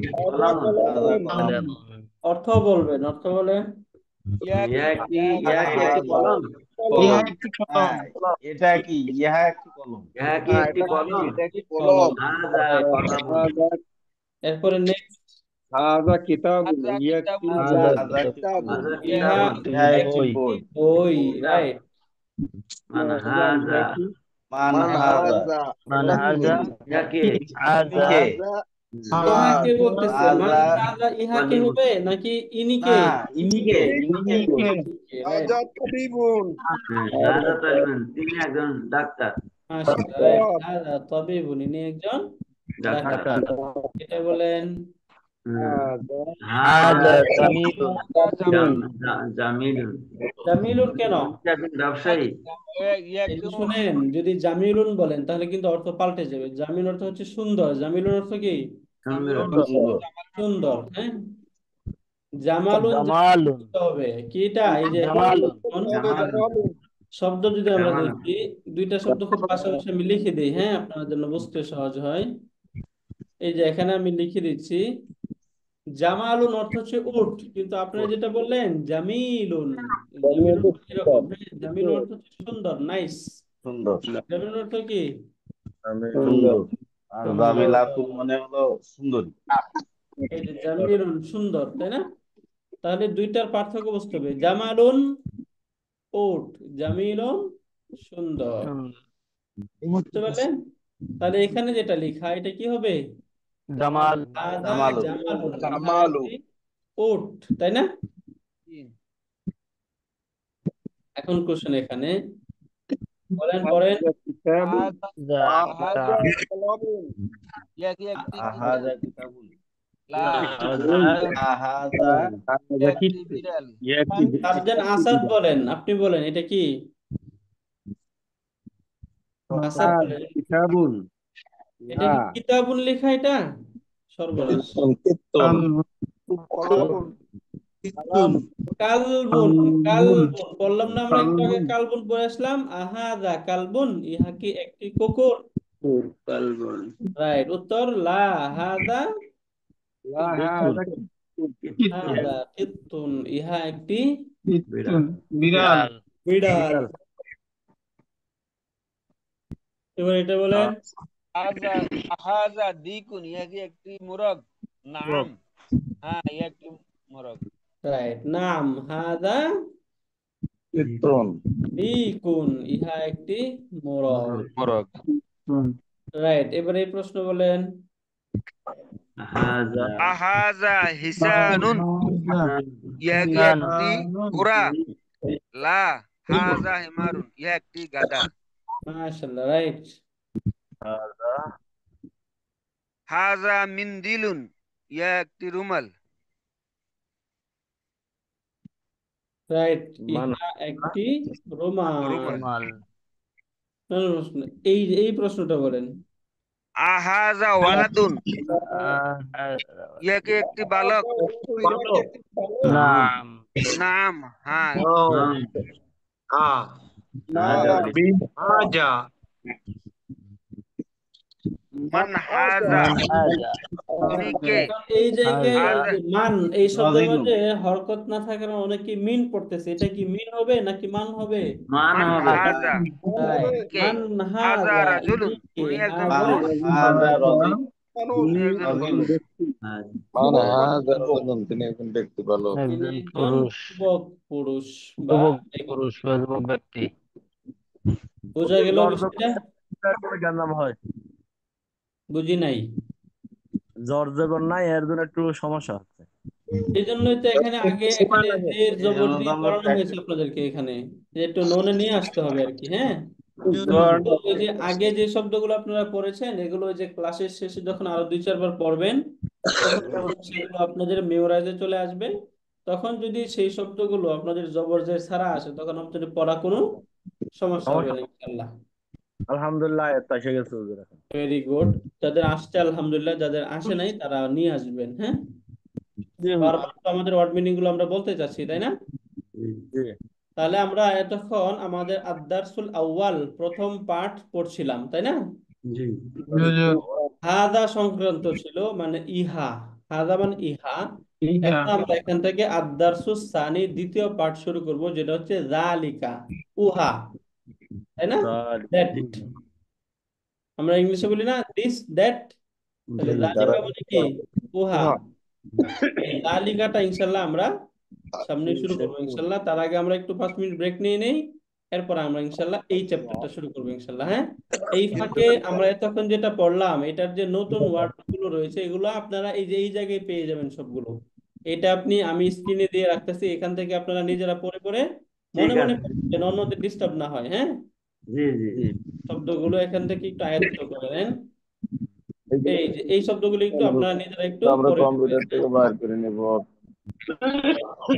অর্থ বলবেন, অর্থ বলেন। ইয়া কি একটি কলম? এটা কি ইহা একটি কলম? ইহা কি একটি কলম? কলম। হাযা কলামুন। এরপরে নেক্সট, হাযা কিতাবুন হাযা ইহা কিতাবুন একটি বই। রাইট। মান হাযা মান হাযা ইয়া কি কে? ইহাকে বলতেছে, মান হাজা হাজা ইহাকে তালিবুন। হবে নাকি ইনিকে? না ইনিকে ইনিকে রাইট, হাজা তালিবুন। শাহাদা তালিবুন, তিনি একজন ডাক্তার। মাশাআল্লাহ, রাইট। হাজা তাবিবুন, ইনি একজন ডাক্তার। ডাক্তার। এটা বলেন। হাজা জামিলুন জামিলুন, জামিলুন কেন? তিনি একজন ব্যবসায়ী। এই যে শুনেন, যদি জামিলুন বলেন তাহলে কিন্তু অর্থ পাল্টে যাবে। জামিল অর্থ হচ্ছে সুন্দর, জামিলুন অর্থ কি? সুন্দর। সুন্দর সুন্দর, হ্যাঁ। জামালুন জামালুন হবে কি এটা? এই যে জামালুন জামালুন। শব্দ যদি আমরা জামালুন। দেখি, দুইটা শব্দ খুব পাশাপাশি আমি লিখে দিই, হ্যাঁ, আপনার জন্য বুঝতে সহজ হয়। এই যে এখানে আমি লিখে দিচ্ছি, জামালুন অর্থ হচ্ছে উট, কিন্তু আপনারা যেটা বললেন জামিলুন, জামিলুন এরকম, হ্যাঁ, জামিলুন অর্থ হচ্ছে সুন্দর, নাইস। সুন্দর জামিলুন অর্থ কি? সুন্দর আর সুন্দর। জামিলাতুন মানে হলো সুন্দরী। এই যে জামিলুন সুন্দর, তাই না? তাহলে দুইটার পার্থক্য বুঝতে হবে। জামালুন উট, জামিলুন সুন্দর। বুঝতে পারলেন? তাহলে এখানে যেটা লেখা এটা কি হবে? জামাল হাদা জামালুন জামালুন, ইহা জামালু। একটি উট, তাই না? এখন কোশ্চেন এখানে বলেন, পড়েন। হাজা কলমুন। আহাজা কিতাবুন আহাজা সার্জেন আসাদ বলেন, আপনি বলেন এটা কি? আসাদ বলেন, কিতাবুন। এটা কি কিতাবুন লেখা? এটা সর্বনাশ। কীর্তন কলমুন। কালবুন, কালবুন বললাম না আমরা একটু আগে? কালবুন পড়ে আসলাম। আহাদা কালবুন, ইহা কি একটি কুকুর? রাইট, উত্তর লা হাদা হাদা কিত্তুন, ইহা একটি বিড়াল বিড়াল। এবার এটা বলেন। হাজা দিকুন, ইহা কি একটি মোরগ? নাম, হ্যাঁ, ইহা একটি মোরগ। রাইট, নাম হাদা কীর্তন দিকুন, ইহা একটি মোরগ। মোরগ। রাইট, এবার এই প্রশ্ন বলেন। হাজা আহাজা হিসানুন, ইহা কি একটি ঘোড়া? লা হাজা হিমারুন, ইহা একটি গাধা। মাশাআল্লাহ, রাইট। হাজা মিন্দিলুন, ইহা একটি রুমাল। রাইট, ইহা একটি রুমাল। রুমাল। রুমাল এই এই প্রশ্নটা বলেন। আহাজা ওয়ালাদুন, ইহা কি একটি বালক? নাম নাম, হ্যাঁ। হাজা মান হাজা, হাজা তিনি কে? এখন এই জায়গায় এই হাজা যে মান, এই শব্দের রাজিকুন মধ্যে হরকত না থাকার অনেকে মিন পড়তেছে, এটা কি মিন হবে নাকি মান হবে? মান মান হবে। হাজা, রাইট, কে? মান হাজা হাজা, রাজুলুন, ইনি কে? উনি একজন হাজা পুরুষ। হাজা রাজি উনি একজন রাজিকুন পুরুষ। মানে তিনি একজন ব্যক্তি ভালো ইনি একজন একজন পুরুষ যুবক পুরুষ বা যুবক পুরুষ বা যুবক ব্যক্তি বোঝা গেল বিষয়টা? নাম হয় বুঝি নাই। জ্বর জবর নাই, এর জন্য একটু সমস্যা হচ্ছে। এই জন্যই তো এখানে এখানে জের এই জবর জন্য তো দিয়ে আমরা পড়ানো হয়েছে আপনাদেরকে এখানে, যে একটু নোনে নিয়ে আসতে হবে আর কি, হ্যাঁ। তো ওই যে আগে যে শব্দগুলো আপনারা পড়েছেন, এগুলো ওই যে ক্লাসের শেষে যখন আরো 2-4 বার পড়বেন, তখন সেগুলো আপনাদের মেমোরাইজে চলে আসবে। তখন যদি সেই শব্দগুলো আপনাদের জবর জের ছাড়া আসে, তখন আপনাদের পড়া কোনো সমস্যা হবে না ইনশাআল্লাহ। আলহামদুলিল্লাহ এত এসে গেছে হুজুর এখন। Very good. যাদের আসছে আলহামদুলিল্লাহ, যাদের আসে নাই তারা নিয়ে আসবেন, হ্যাঁ। বারবার তো আমাদের ওয়ার্ড মিনিং গুলো আমরা বলতে চাচ্ছি, তাই না? তাহলে আমরা এতক্ষণ আমাদের আদ-দারসুল আউয়াল প্রথম পাঠ পড়ছিলাম, তাই না? জি। হাদা সংক্রান্ত ছিল, মানে ইহা। হাদা মানে ইহা। এখন আমরা এখান থেকে আদ-দারসুস সানি দ্বিতীয় পাঠ শুরু করব, যেটা হচ্ছে যালিকা, উহা, তাই না? দ্যাট। আমরা ইংলিশে বলি না দিস দ্যাট, তাহলে যালিকা মানে কি? উহা। এই যালিকাটা ইনশাআল্লাহ আমরা সামনে শুরু করবো ইনশাআল্লাহ। তার আগে আমরা একটু 5 মিনিট ব্রেক নিয়ে নেই। এরপর আমরা ইনশাল্লাহ এই চ্যাপ্টারটা শুরু করবো ইনশাল্লাহ। হ্যাঁ, এই ফাঁকে আমরা এতক্ষণ যেটা পড়লাম এটার যে নতুন ওয়ার্ড গুলো রয়েছে এগুলো আপনারা এই যে এই জায়গায় পেয়ে যাবেন সবগুলো। এটা আমি স্ক্রিনে দিয়ে রাখতেছি, এখান থেকে আপনারা নিজেরা পড়ে পড়ে ঠিক মনে মনে আছে। পড়বেন, অন্যদের ডিস্টার্ব না হয়। হ্যাঁ, জি জি শব্দগুলো এখান থেকে একটু আয়ত্ত করেন। এই যে এই শব্দগুলো একটু আপনারা নিজেরা একটু আমরা পড়ে কম্পিউটার থেকে বার করে নেব।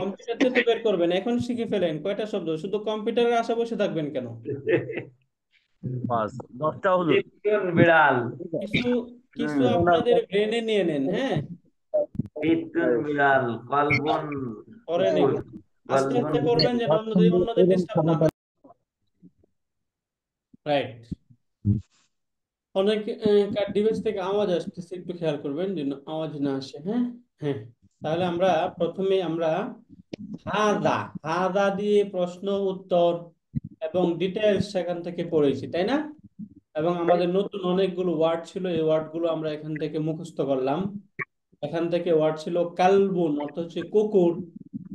কম্পিউটার থেকে বের করবেন, এখন শিখে ফেলেন কয়টা শব্দ, শুধু কম্পিউটারের আশা বসে থাকবেন কেন? 10টা হলো। বিট্টুন বিড়াল, কিছু কিছু আপনাদের ব্রেনে নিয়ে নেন। হ্যাঁ, বিট্টুন বিড়াল, কলবন করেন কুকুর, এগুলো আস্তে আস্তে কলবন করবেন যেন অন্যদের ডিস্টার্ব না হয়। রাইট, অনেক ডিভাইস থেকে আওয়াজ আসতেছে, একটু খেয়াল করবেন যেন আওয়াজ না আসে। হ্যাঁ হ্যাঁ, তাহলে প্রথমে আমরা হাদা হাদা দিয়ে প্রশ্ন উত্তর এবং ডিটেলস সেখান থেকে পড়েছি, তাই না? এবং আমাদের নতুন অনেকগুলো ওয়ার্ড ছিল, এই ওয়ার্ডগুলো আমরা এখান থেকে মুখস্থ করলাম। এখান থেকে ওয়ার্ড ছিল কালবুন অর্থ হচ্ছে কুকুর,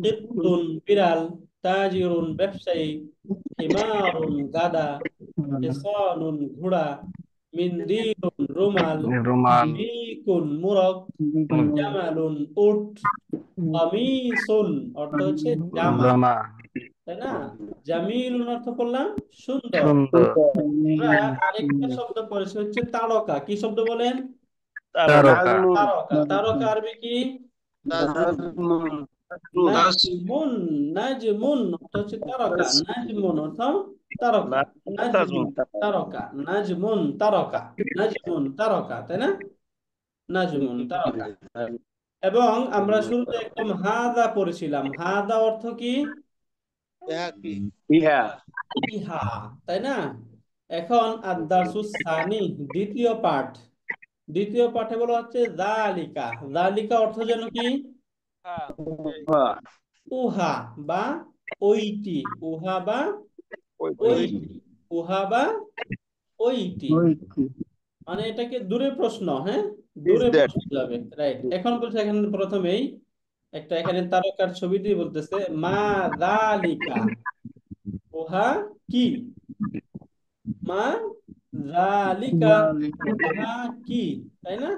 কিত্তুন বিড়াল, তাজিরুন ব্যবসায়ী, হিমারুন গাধা, হিসানুন ঘোড়া, মিন্দিরুন রুমাল, রুমাল, মিকুন মুরগ, জামালুন উট, কামিসুন অর্থ হচ্ছে জামা, জামা, তাই না? জামিলুন অর্থ করলাম সুন্দর। সুন্দর, আমরা আরেকটা শব্দ পড়েছি হচ্ছে তারকা। কি শব্দ বলেন? তারকা, তারকা। তারকা আরবি কি? নাজমুন, নাজমুন। নাজমুন অর্থ হচ্ছে তারকা, নাজমুন অর্থ তারকা, নাজমুন তারকা, নাজমুন তারকা, নাজমুন তারকা, তাই না? নাজমুন তারকা। এবং আমরা শুরুতে একদম হাদা পড়েছিলাম। হাদা অর্থ কি? ইহা, ইহা, তাই না? এখন আদ-দারসুস সানি, দ্বিতীয় পাঠ। দ্বিতীয় পাঠে বলা হচ্ছে যালিকা। যালিকা অর্থ যেন কি? হ্যাঁ উহা বা ওইটি, উহা বা ওইটি, উহা বা ওইটি, মানে এটাকে দূরে প্রশ্ন। হ্যাঁ, দূরে প্রশ্ন যাবে। রাইট, এখন বলছে এখানে প্রথমেই এখানে তারকার ছবি দিয়ে বলতেছে মা যালিকা, উহা কি? মা যালিকা, উহা কি, তাই না?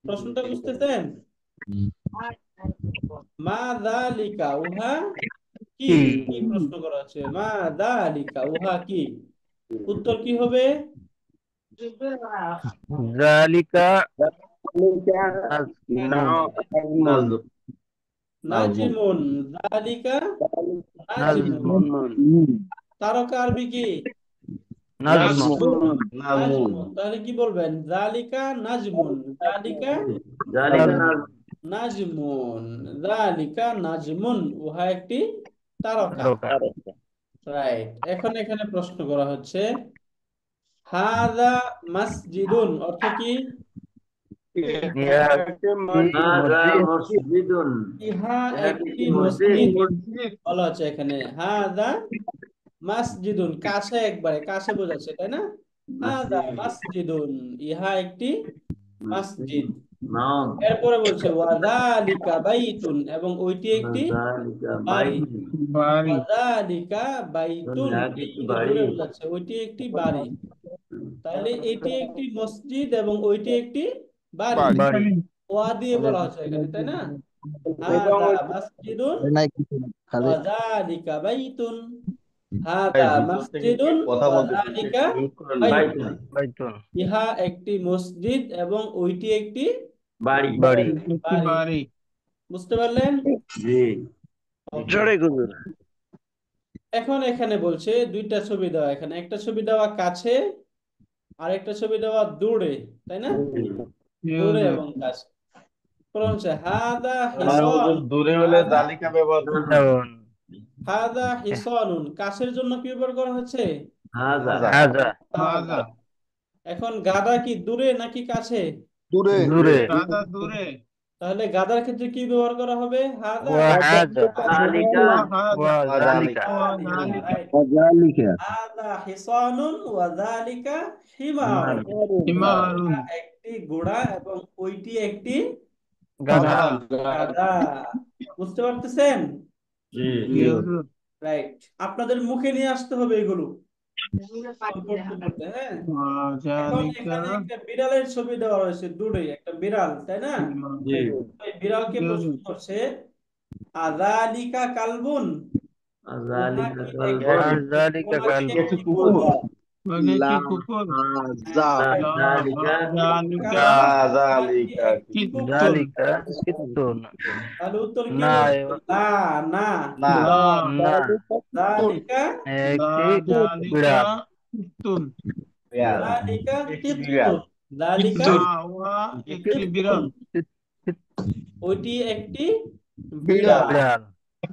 প্রশ্নটা বুঝতেছেন? মা যালিকা, উহা কি? কি প্রশ্ন করা হচ্ছে? মা যালিকা, উহা কি? উত্তর কি হবে? জালিকা, নাজমুন, নাজিমুন। যালিকা নাজিমুন। তারকা আরবি কি? নাজমুন, নাজমুন। তাহলে কি বলবেন? যালিকা নাজমুন, যালিকা জালিকা নাজ নাজমুন, যালিকা নাজমুন, উহা একটি তারকা। রাইট, এখন এখানে প্রশ্ন করা হচ্ছে হাদা মাসজিদুন অর্থ কি? হাযা মসজিদুন, ইহা ইহা একটি একটি মসজিদ। মসজিদ। বলা হচ্ছে এখানে হাদা মাসজিদুন, কাছে, একবারে কাছে বোঝাচ্ছে, তাই না? হাদা মাসজিদুন, ইহা একটি মসজিদ। নাম এরপরে বলছে ওয়াযালিকা বাইতুন, এবং ওইটি একটি যালিকা বাড়ি। বাইতুন, ওয়াযালিকা বাইতুন, ইহা এই একটি যে বাড়ি। দূরে বোঝাচ্ছে, ওইটি একটি বাড়ি। তাহলে এটি একটি মসজিদ এবং ওইটি একটি বাড়ি। ওয়া দিয়ে বলা হচ্ছে এখানে, তাই না? হাদা মাসজিদুন ওয়াযালিকা বাইতুন, হাদা মাসজিদুন কথা বলতেছি, ওয়াযালিকা বাইতুন, বাইতুন, ইহা একটি মসজিদ এবং ওইটি একটি বাড়ি। বাড়ি। বুঝতে পারলেন? জি Okay. এখন এখানে বলছে দুইটা ছবি দেওয়া, এখানে একটা ছবি দেওয়া কাছে আর একটা ছবি দেওয়া দূরে, তাই না? দূরে এবং কাছে। প্রথম হচ্ছে হাদা হিসান। দূরে হলে জালিকা ব্যবহার করতে হবে। হাদা হিসানুন, কাছের জন্য কি ব্যবহার করা হচ্ছে? হাযা হাদা। এখন গাদা কি দূরে নাকি কাছে? দূরে, তাহলে গাদার ক্ষেত্রে কি ব্যবহার করা হবে? হাদা যালিকা জালিকা, Right. হাদা হিসানুন ওয়া যালিকা হিমারুন, একটি ঘোড়া এবং ওইটি একটি গাধা। বুঝতে পারতেছেন? জি Right. রাইট, আপনাদের মুখে নিয়ে আসতে হবে এগুলো পড়তে পড়তে, হ্যাঁ। এখন এখানে একটা বিড়ালের ছবি দেওয়া হয়েছে, দূরে একটা বিড়াল, তাই না? জি এই বিড়ালকে প্রশ্ন করছে, আযালিকা কালবুন, উহা আযালিকা কি কালবুন আযালিকা উহা কি কালবুন। একটি কুকুর? কি কুকুর? আযালিকা কাযালিকা একটি কুকুর। জালিকা কিত্তুন। তাহলে উত্তর কি না, হবে? না, না, না না, যালিকা, একটি বিড়াল। বিড়াল যালিকা একটি বিড়াল কিত্তুন, যালিকা কিত্তুন, ওইটি একটি বিড়াল। বিড়াল।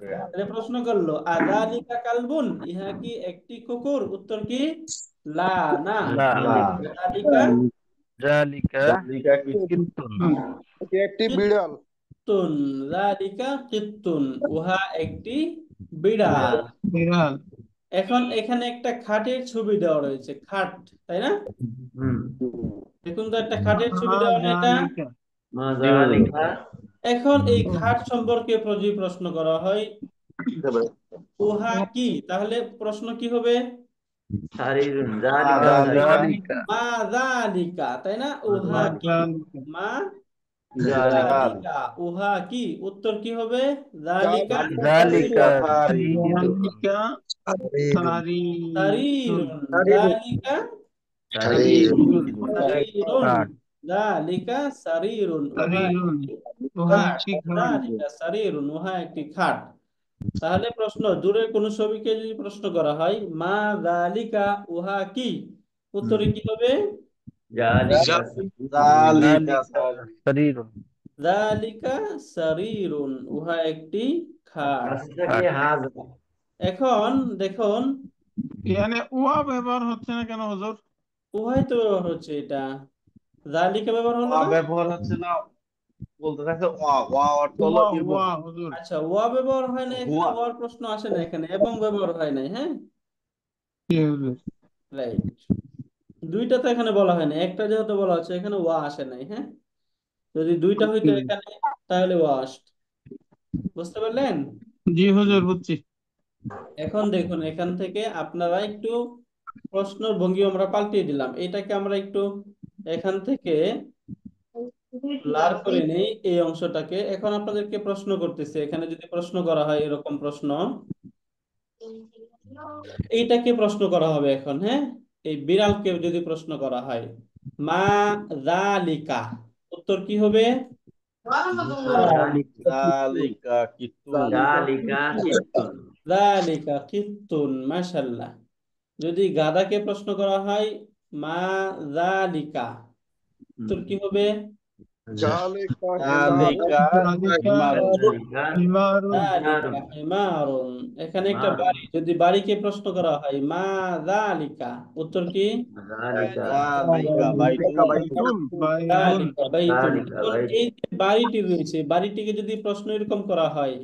বিড়াল তাহলে প্রশ্ন করলো, আযালিকা কালবুন, ইহা কি একটি কুকুর? উত্তর কি? লা, না। না, না যালিকা জালিকা কাযালিকা কি কিত্তুন। এটি একটি বিড়াল। কিত্তুন, যালিকা কিত্তুন, উহা একটি বিড়াল। বিড়াল। এখন এখানে একটা খাটের ছবি দেওয়া রয়েছে, খাট, তাই না? হুম দেখুন তো, একটা খাটের ছবি দেওয়া না এটা? যালিকা এখন এই খাট সম্পর্কে যদি প্রশ্ন করা হয়, উহা কি, তাহলে প্রশ্ন কি হবে? সারিরুন যালিকা জালিকা মা যালিকা, তাই না? উহা কি, মা যালিকা যালিকা, উহা কি, উত্তর কি হবে? যালিকা জালিকা সারিরুন, যালিকা সারিরুন সারিরুন, কাঠ। যালিকা সারিরুন, উহা একটি খাট, যালিকা সারিরুন, উহা একটি খাট। তাহলে প্রশ্ন, দূরের কোন ছবিকে যদি প্রশ্ন করা হয়, মা যালিকা, উহা কি, উত্তরে কি হবে? যালিকা যালিকা শরীরুন। যালিকা সারিরুন, উহা একটি খাট। আসলে হাযা এখন দেখুন, এখানে উহা ব্যবহার হচ্ছে না কেন হুজুর? উহাই তো ব্যবহার হচ্ছে, এটা যালিকা ব্যবহার হলো না? ব্যবহার হচ্ছে না, বলতে থাকে ওয়া অর্থ হলো উহা এবং উহা হুজুর। আচ্ছা, ওয়া ব্যবহার হয় না, এখানে হুয়া ওয়ার প্রশ্ন আসে না, এখানে এবং ব্যবহার হয় নাই, হ্যাঁ। জি হুজুর। রাইট, দুইটা তো এখানে বলা হয় না, একটা যেহেতু বলা হচ্ছে, এখানে ওয়া আসে নাই, হ্যাঁ। যদি দুইটা হইতো এখানে, তাহলে ওয়া আসত। বুঝতে পারলেন? জি হুজুর, বুঝছি। এখন দেখুন, এখান থেকে আপনারা একটু প্রশ্নের ভঙ্গি আমরা পাল্টিয়ে দিলাম, এটাকে আমরা একটু এখান থেকে ব্লার করে নেই, এই অংশটাকে। এখন আপনাদেরকে প্রশ্ন করতেছে, এখানে যদি প্রশ্ন করা হয় এরকম প্রশ্ন, এইটাকে প্রশ্ন করা হবে এখন, হ্যাঁ। এই বিড়ালকে যদি প্রশ্ন করা হয়, মা যালিকা, উত্তর কি হবে? যালিকা কিত্তুন যালিকা কিত্তুন যালিকা কিত্তুন, মাশাআল্লাহ। যদি গাধাকে প্রশ্ন করা হয়, মা যালিকা, উত্তর কি হবে? যালিকা যালিকা হিমারুন যালিকা হিমারুন। যালিকা হিমারুন। এখানে একটা হিমারুন বাড়ি, যদি বাড়িকে প্রশ্ন করা হয়, মা যালিকা, উত্তর কি? যালিকা যালিকা বাইতুন বাইতুন। বাইতুন। যালিকা বাইতুন। যালিকা এখন বাইতুন এই যে বাড়িটি রয়েছে, বাড়িটিকে যদি প্রশ্ন এরকম করা হয়,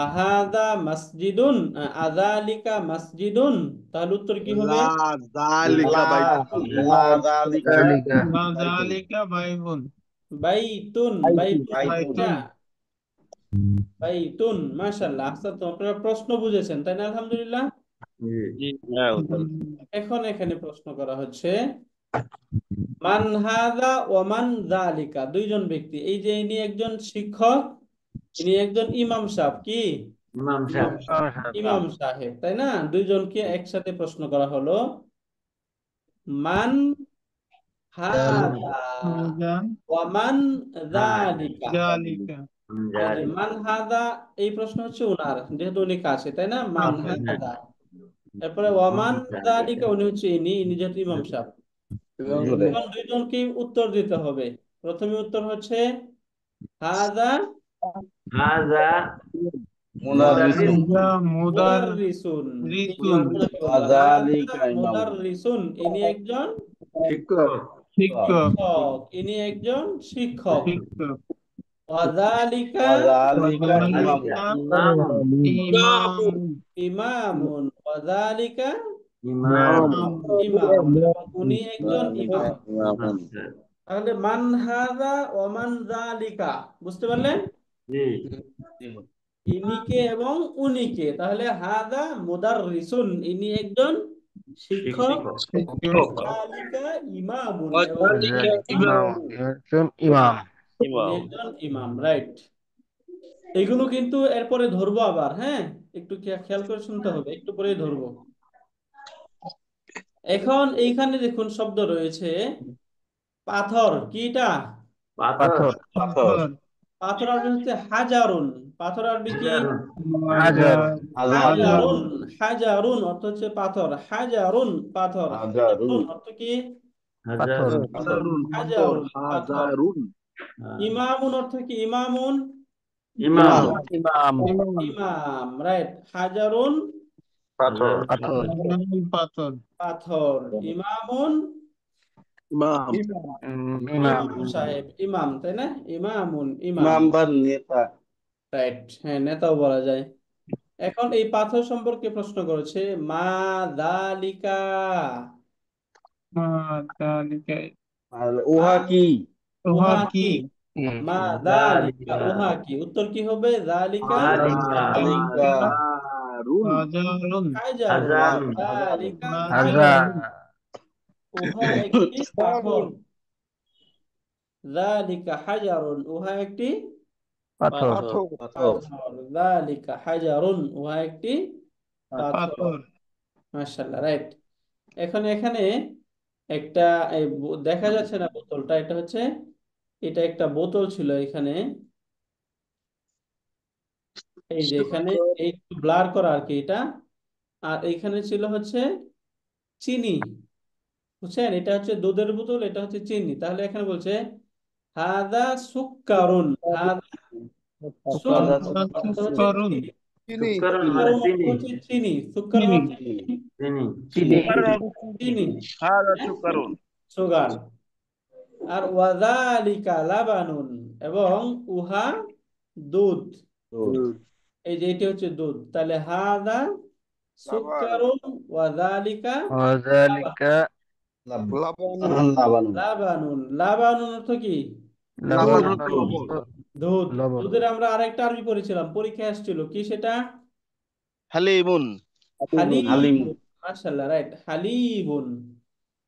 আহাদা মসজিদুন, আযালিকা মসজিদুন, তাহলে উত্তর কি হবে? যালিকা বাইতুন। যালিকা জালিকা মা যালিকা বাইতুন। বাইতুন, বাইতুন, বাইতুন। বাইতুন, মাশাআল্লাহ। আচ্ছা, তো আপনারা প্রশ্ন বুঝেছেন, তাই না? আলহামদুলিল্লাহ। জি এখন এখানে প্রশ্ন করা হচ্ছে, মান হাযা ওয়া মান যালিকা, দুইজন ব্যক্তি, এই যে ইনি একজন শিক্ষক, ইনি একজন ইমাম সাহেব, কি ইমাম সাহেব ইমাম সাহেব, তাই না? দুইজনকে একসাথে প্রশ্ন করা হলো, মান হাযা ওয়া মান যালিকা। জালিকা। এই যে মান হাযা, এই প্রশ্ন হচ্ছে উনার, যেহেতু উনি কাছে, তাই না? মান হাযা। এরপরে ওয়ামান যালিকা, উনি হচ্ছে ইনি যেহেতু ইমাম সাহেব। এখন দুইজনকে উত্তর দিতে হবে। প্রথমে উত্তর হচ্ছে, হাযা হাযা মুনাররিসুন মুদাররিসুন। রিসুন। হাযা যালিকা ইমামুন মুদাররিসুন, ইনি একজন শিক্ষক শিক্ষক। শিক্ষক, ইনি একজন শিক্ষক। শিক্ষক। ওয়া যালিকা যালিকা ইমামুন ইমামুন ইমাম। ইমামুন, ওয়া যালিকা ইমাম ইমাম, এবং উনি একজন ইমাম। ইমামুন তাহলে মান হাযা ওয়া মান যালিকা, বুঝতে পারলেন? জি ইনিকে এবং উনিকে, তাহলে হাদা মুদাররিসুন, ইনি একজন শিক্ষক, শিক্ষক। যালিকা ইমামুন, এবং ওয়াযালিকা ইমাম ইমাম। একজন ইমাম। ইনি একজন ইমাম, রাইট। এগুলো কিন্তু এরপরে ধরবো আবার, হ্যাঁ, একটু খেয়াল করে শুনতে হবে, একটু পরেই ধরবো। এখন এইখানে দেখুন শব্দ রয়েছে পাথর, কিটা? পাথর। পাথর। পাথর। পাথর আরবি হচ্ছে হাজারুন। পাথর আরবি কি? হাজার। হাজার। হাজারুন। হাজারুন অর্থ হচ্ছে পাথর, হাজারুন পাথর, হাজারুন। হাজারুন অর্থ কি? পাথর। হাজারুন পাথর হাজারুন পাথর। হাজারুন ইমামুন অর্থ কি? ইমামুন ইমাম। ইমাম। ইমাম, রাইট। হাজারুন পাথর। পাথর। পাথর। পাথর, ইমামুন ইমাম ইমাম। ইমাম সাহেব, ইমাম, তাই না? ইমামুন ইমাম, ইমাম বা নেতা। রাইট, হ্যাঁ, নেতাও বলা যায়। এখন এই পাথর সম্পর্কে প্রশ্ন করেছে, মা দালিকা, যালিকা আর উহা কি? উহা উহা কি? কি? মা দালিকা, যালিকা। উহা কি? উত্তর কি হবে? দালিকা যালিকা। যালিকা হাজারুন হাজারুন। হাজারুন। হাজারুন। দালিকা হাজার। হাজারুন, উহা একটি পাথর। দালিকা হাজারুন, উহা একটি পাথর। পাথর পাথর। পাথর। দালিকা হাজারুন, উহা একটি পাথর। পাথর। মাশাআল্লাহ, রাইট। এখন এখানে একটা দেখা যাচ্ছে না বোতলটা, এটা হচ্ছে, এটা একটা বোতল ছিল এখানে, এই যে এখানে, এই একটু ব্লার করা আর কি এটা। আর এইখানে ছিল হচ্ছে চিনি, বুঝছেন? এটা হচ্ছে দুধের বোতল, এটা হচ্ছে চিনি। তাহলে এখানে বলছে হাদা সুক্কারুন, হাদা হাজার। অর্থ হচ্ছে সুক্কারুন। চিনি। চিনি সুক্কারুন মানে সুক্কারুন অর্থ চিনি। হচ্ছে চিনি। সুক্কারুন চিনি। অর্থ কি? চিনি। চিনি। চিনি, হাজার হ্যাঁ? সুকারুন সুগার। আর ওয়াযালিকা লাবানুন, এবং উহা দুধ। দুধ। এই যে এটি হচ্ছে দুধ, তাহলে হাদা লাবান সুক্কারুন ওয়াযালিকা ওয়াযালিকা লাবানুন লাবানুন। লাবানুন। লাবানুন অর্থ কি? লাবান লবণ। হচ্ছে লবণ দুধ। লবণ। দুধের আমরা আরেকটা আরবি পড়েছিলাম, পরীক্ষায় আসছিল, কি সেটা? হালিমুন হালিম। হালিবুন। মাশাআল্লাহ, রাইট, হালিবুন।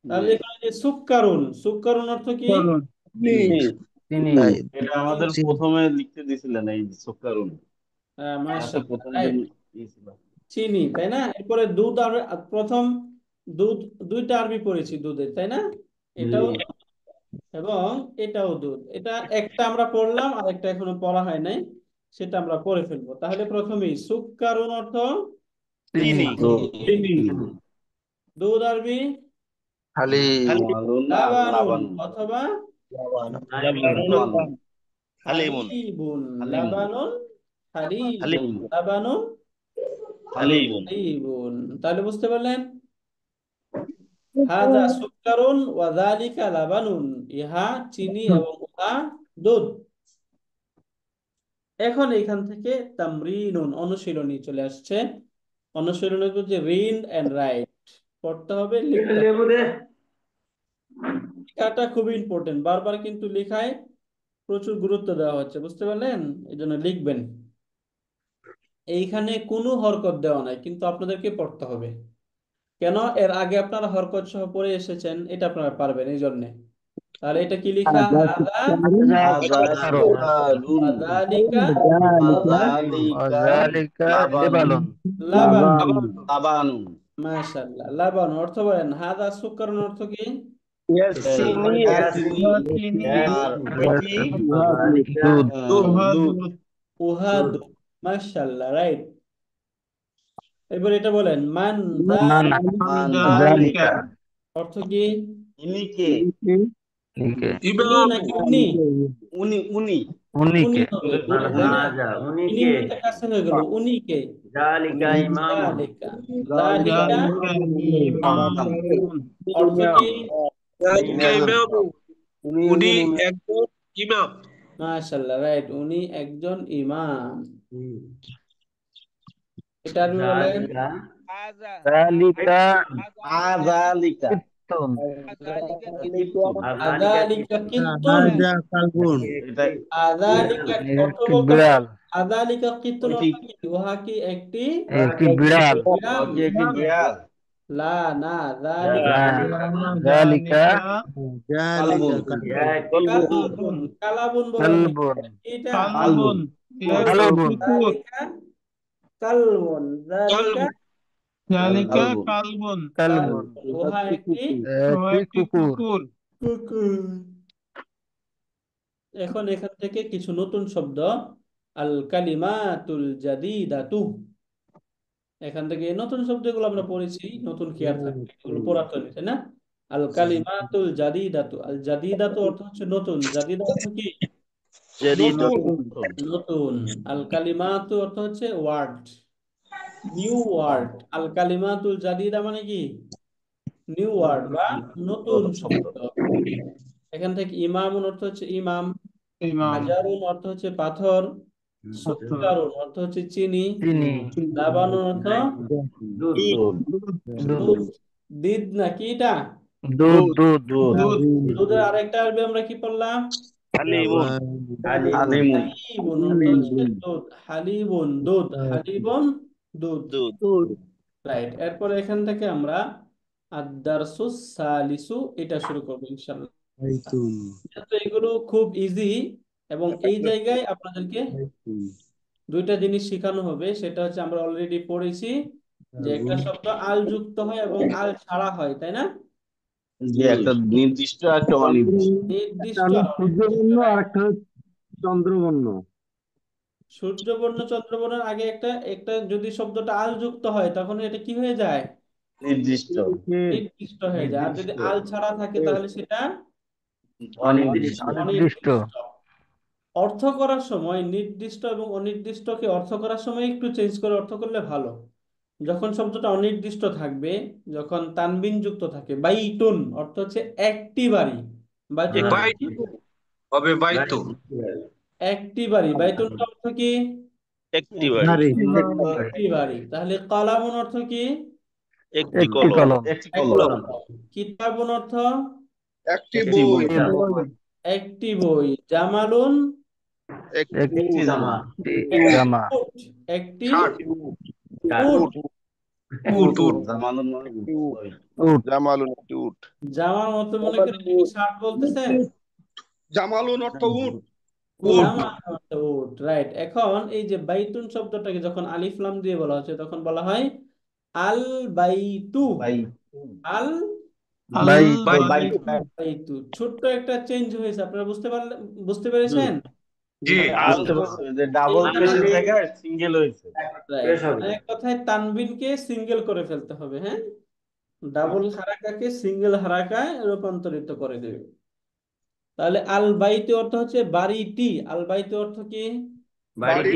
তাহলে এখানে যে সুক্কারুন, সুক্কারুন অর্থ কি? করুন। চিনি চিনি। এটা আমাদের প্রথমে লিখতে দিছিলেন এই সুকারুন। একটা মাশাআল্লাহ, প্রথম দিন রাইট, ছিল। চিনি, তাই না? এরপরে দুধ, আর প্রথম দুধ, দুইটা আরবি পড়েছি দুধের, তাই না? এটাও জি। এবং এটাও দুধ। এটা একটা আমরা পড়লাম, আর একটা এখনো পড়া হয় নাই, সেটা আমরা পড়ে ফেলবো। তাহলে প্রথমেই সুক্কারুন অর্থ চিনি। চিনি। দুধ আরবি হালিম লাবানুন আর লাবানুন, লাবানুন। অথবা লাবানুন। হালিমুন হালিবুন। হালিম। লাবানুন হালিব, হালিম। লাবানুন হালিম। হালিবুন। তাহলে বুঝতে পারলেন, হাদা সুক্কারুন ওয়া যালিকা লাবানুন, ইহা চিনি এবং উহা দুধ। এখন এখান থেকে তামরিনুন, অনুশীলনী চলে আসছে। অনুশীলনী হচ্ছে রিড এন্ড রাইট, পড়তে হবে, লিখতে হবে। লেবু দে। লেখাটা খুবই ইম্পর্টেন্ট, বারবার কিন্তু লেখায় প্রচুর গুরুত্ব দেওয়া হচ্ছে, বুঝতে পারলেন? এই জন্য লিখবেন। এইখানে কোনো হরকত দেওয়া নাই, কিন্তু আপনাদেরকে পড়তে হবে। কেন? এর আগে আপনারা হরকত সহ পড়ে এসেছেন, এটা আপনারা পারবেন এই জন্যে। তাহলে এটা কি লিখা? হাদা হাজা সুকারুন। ওয়াযালিকা ওয়াযালিকা ওয়াযালিকা লাবানুন। লিবানুন। লাবানুন। লাবানুন। মাশাআল্লাহ, লাবানুন অর্থ বলেন। হাদা সুকারুন অর্থ কি? চিনি এটা চিনি। চিনি। আর এটি যালিকা দুধ। উহা দুধ। দুধ। উহা দুধ। দুধ। মাশাআল্লাহ, রাইট। এবার এটা বলেন, মান মান মান যালিকা। অর্থ কি? ইনিকে। লিকে। ইনি নাকি উনি? উনি উনি উনি উনিকে। হবে, মান তাই না? হাজা। উনি ইনি কে? হতে কাছে হয়ে গেল, উনি কে? যালিকা ইমামুন। যালিকা। যালিকা যালিকা ইমামুন। অর্থ কি? উনি একজন ইমাম মাশাআল্লাহ, রাইট, উনি একজন ইমাম। হুম। এটা আরবি বলেন। যালিকা। হাজা যালিকা হাজা আযালিকা। কিত্তুন। হাজালিকা কিত্তুন। আযালিকা কিত্তুন। হাজা ফাল্গুন। এটা আযালিকা অর্থ বলতে পারেন, বিড়াল। আযালিকা কিত্তুন ওই অর্থ কি কি? উহা কি একটি একটি বিড়াল। বিড়াল? কি একটি বিড়াল? লা না, যালিকা না, যালিকা যালিকা কালবুন, কালাবুন বলা যায়। কালবুন। এটা কালবুন কালবুন। কুকুর যালিকা কালবুন, যালিকা যালিকা কালবুন। কালবুন কালবুন কালবুন, উহা একটি ও একটি একটি কুকুর। কুকুর কুকুর। এখন এখান থেকে কিছু নতুন শব্দ, আল কালিমাতুল জাদিদাতু। এখান থেকে এই নতুন শব্দগুলো আমরা পড়েছি, নতুন কি আর থাকবে, এগুলো পুরাতন, তাই না? আল কালিমাতুল জাদিদাতু, আল জাদিদাতু অর্থ হচ্ছে নতুন, জাদিদা অর্থ কি? জাদিদাতু নতুন। আল কালিমাতু অর্থ হচ্ছে ওয়ার্ড, নিউ ওয়ার্ড। আল কালিমাতুল জাদিদা মানে কি? নিউ ওয়ার্ড বা নতুন শব্দ। এখান থেকে ইমামুন অর্থ হচ্ছে ইমাম, ইমাম হাজারুন অর্থ হচ্ছে পাথর, সুক্কারুন অর্থ হচ্ছে চিনি, চিনি। লাবানুন অর্থ দুধ। দুধ। দিদ না কি এটা? দুধ। দুধ। দুধ। দুধ দুধের আরেকটা আরবি আমরা কি পড়লাম? হালিমুন হালিমুন। হালিবুন অর্থ হচ্ছে দুধ, হালিবুন দুধ, হালিবুন দুধ। দুধ রাইট। এরপরে এখান থেকে আমরা আদ-দারসুস সালিসু এটা শুরু করবো ইনশাআল্লাহ। তো এগুলো খুব ইজি, এবং এই জায়গায় আপনাদেরকে দুইটা জিনিস শেখানো হবে। সেটা হচ্ছে আমরা অলরেডি পড়েছি যে একটা শব্দ আল যুক্ত হয় এবং আল ছাড়া হয়, তাই না? যে একটা নির্দিষ্ট একটা অনির্দিষ্ট। নির্দিষ্ট আর অনির্দিষ্ট, right? চন্দ্রবর্ণ সূর্যবর্ণ চন্দ্রবর্ণের আগে একটা একটা যদি শব্দটা আল যুক্ত হয় তখন এটা কি হয়ে যায়? নির্দিষ্ট। নির্দিষ্ট হয়ে যায়। আর যদি আল ছাড়া থাকে তাহলে সেটা অনির্দিষ্ট। অনির্দিষ্ট। অনির্দিষ্ট। অর্থ করার সময় নির্দিষ্ট এবং অনির্দিষ্টকে অর্থ করার সময় একটু চেঞ্জ করে অর্থ করলে ভালো। যখন শব্দটা অনির্দিষ্ট থাকবে, যখন তানবিন যুক্ত থাকে, বাইতুন অর্থ হচ্ছে একটি বাড়ি। বাইতুন অর্থ কি? হবে বাইতু একটি বাড়ি। বাইতুন অর্থ কি? একটি বাড়ি একটি বাড়ি। তাহলে কালামুন অর্থ কি? একটি একটি কলম কলম। একটি এক কলম। কলম। কিতাবুন অর্থ একটি একটি বই। একটি বই। জামালুন একটি একটি জামা। একটি জামা। উট, একটি শার্ট উট। উট উট জামালুন মানে বই। উট। জামালুন একটি উট জামার মতো মনে করে কি শার্ট বলতেছেন? জামালুন অর্থ উট জামা অর্থ উট, রাইট। এখন এই যে বাইতুন শব্দটাকে যখন আলিফ লাম দিয়ে বলা হচ্ছে তখন বলা হয় আল বাইতু। ভাই আল আল বাই বাইতু বাইতু। ছোট্ট একটা চেঞ্জ হয়েছে, আপনারা বুঝতে পারলেন? বুঝতে পেরেছেন? জি আল যে ডাবল এইখানে পেশের জায়গায় সিঙ্গেল হয়েছে। রাইট, এক কথায় তানবিনকে সিঙ্গেল করে ফেলতে হবে, হ্যাঁ, ডাবল হারাকাকে সিঙ্গেল হারাকায় রূপান্তরিত করে দেবে। তাহলে আল বাইতু অর্থ হচ্ছে বাড়িটি। আল বাইতু অর্থ কি? বাড়ি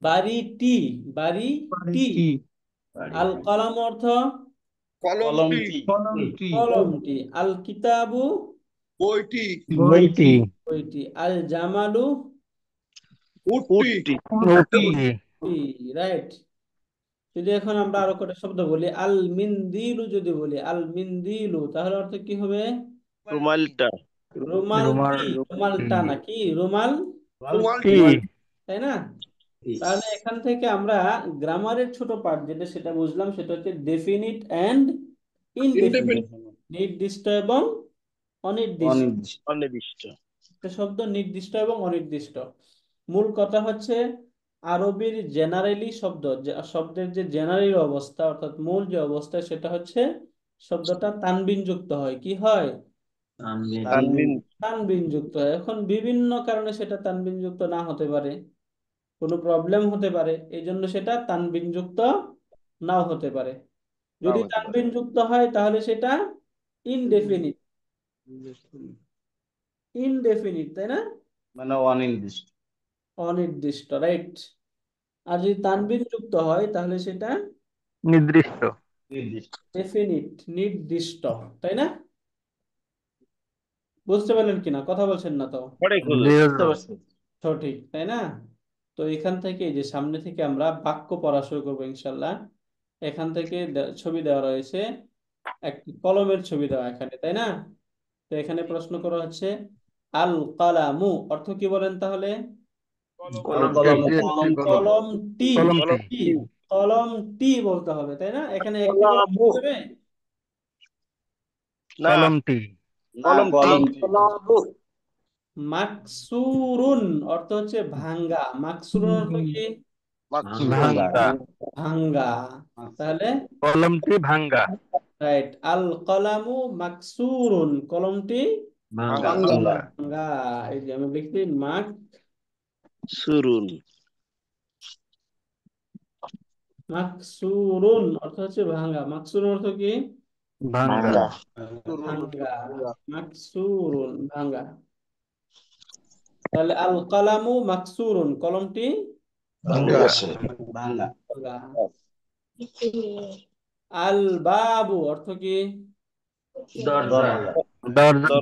বাড়িটি, বাড়িটি। কি আল কলাম অর্থ কলমটি কলমটি কলমটি। আল কিতাবু বইটি বইটি। বইটি। আল জামালু উটটি উটটি রাইট। যদি এখন আমরা আরো কটা শব্দ বলি, আল মিনদিলু যদি বলি, আল মিনদিলু তাহলে অর্থ কি হবে? রুমালটা রুমালটি। রুমালটা রুমালটি। নাকি রুমাল, রুমালটি তাই না? তাহলে এখান থেকে আমরা গ্রামারের ছোট পার্ট যেটা সেটা বুঝলাম, সেটা হচ্ছে ডেফিনিট এন্ড ইনডেফিনিট, নির্দিষ্ট এবং অনির্দিষ্ট। অনির্দিষ্ট। অনির্দিষ্ট একটা শব্দ নির্দিষ্ট এবং অনির্দিষ্ট। মূল কথা হচ্ছে আরবির জেনারেলি শব্দ, শব্দের যে জেনারেল অবস্থা অর্থাৎ মূল যে অবস্থা সেটা হচ্ছে শব্দটা তানবিন যুক্ত হয়। কি হয়? তানবিন তানবিন যুক্ত হয়। এখন বিভিন্ন কারণে সেটা তানবিন যুক্ত না হতে পারে, কোনো প্রবলেম হতে পারে, এই জন্য সেটা তানবিন যুক্ত নাও হতে পারে। যদি তানবিন যুক্ত হয় তাহলে সেটা ইনডেফিনিট, ইনডেফিনিট, তাই না? মানে অনির্দিষ্ট। অনির্দিষ্ট, রাইট। আর যদি তানবিন যুক্ত হয় তাহলে সেটা নির্দিষ্ট। নির্দিষ্ট। ডেফিনিট, নির্দিষ্ট, তাই না? বুঝতে পারলেন কিনা? কথা বলছেন না তো? বুঝতে পারছি। সঠিক, তাই না? তো এখান থেকে এই যে সামনে থেকে আমরা বাক্য পড়া শুরু করবো ইনশাল্লাহ। এখান থেকে ছবি দেওয়া রয়েছে, একটি কলমের ছবি দেওয়া এখানে, তাই না? তো এখানে প্রশ্ন করা হচ্ছে আল কালামু অর্থ কি বলেন তাহলে? কলম কলমটি কলমটি কলমটি বলতে হবে, তাই না? এখানে একটি কলম বলা যাবে? না, কলমটি কলমটি। মাকসুরুন অর্থ হচ্ছে ভাঙ্গা। মাকসুরুন অর্থ কি? ভাঙ্গা ভাঙ্গা। তাহলে কলমটি ভাঙ্গা রাইট, আল কলামু মাকসুরুন, কলমটি ভাঙ্গা ভাঙ্গা। এই যে আমি লিখছি সুরুন। মাকসুরুন অর্থ হচ্ছে ভাঙ্গা। মাকসুরুন অর্থ কি? ভাঙ্গা ভাঙ্গা। মাকসুরুন ভাঙ্গা। তাহলে আল কলামু মাকসুরুন, কলমটি ভাঙ্গা ভাঙ্গা। আল বাবু অর্থ কি?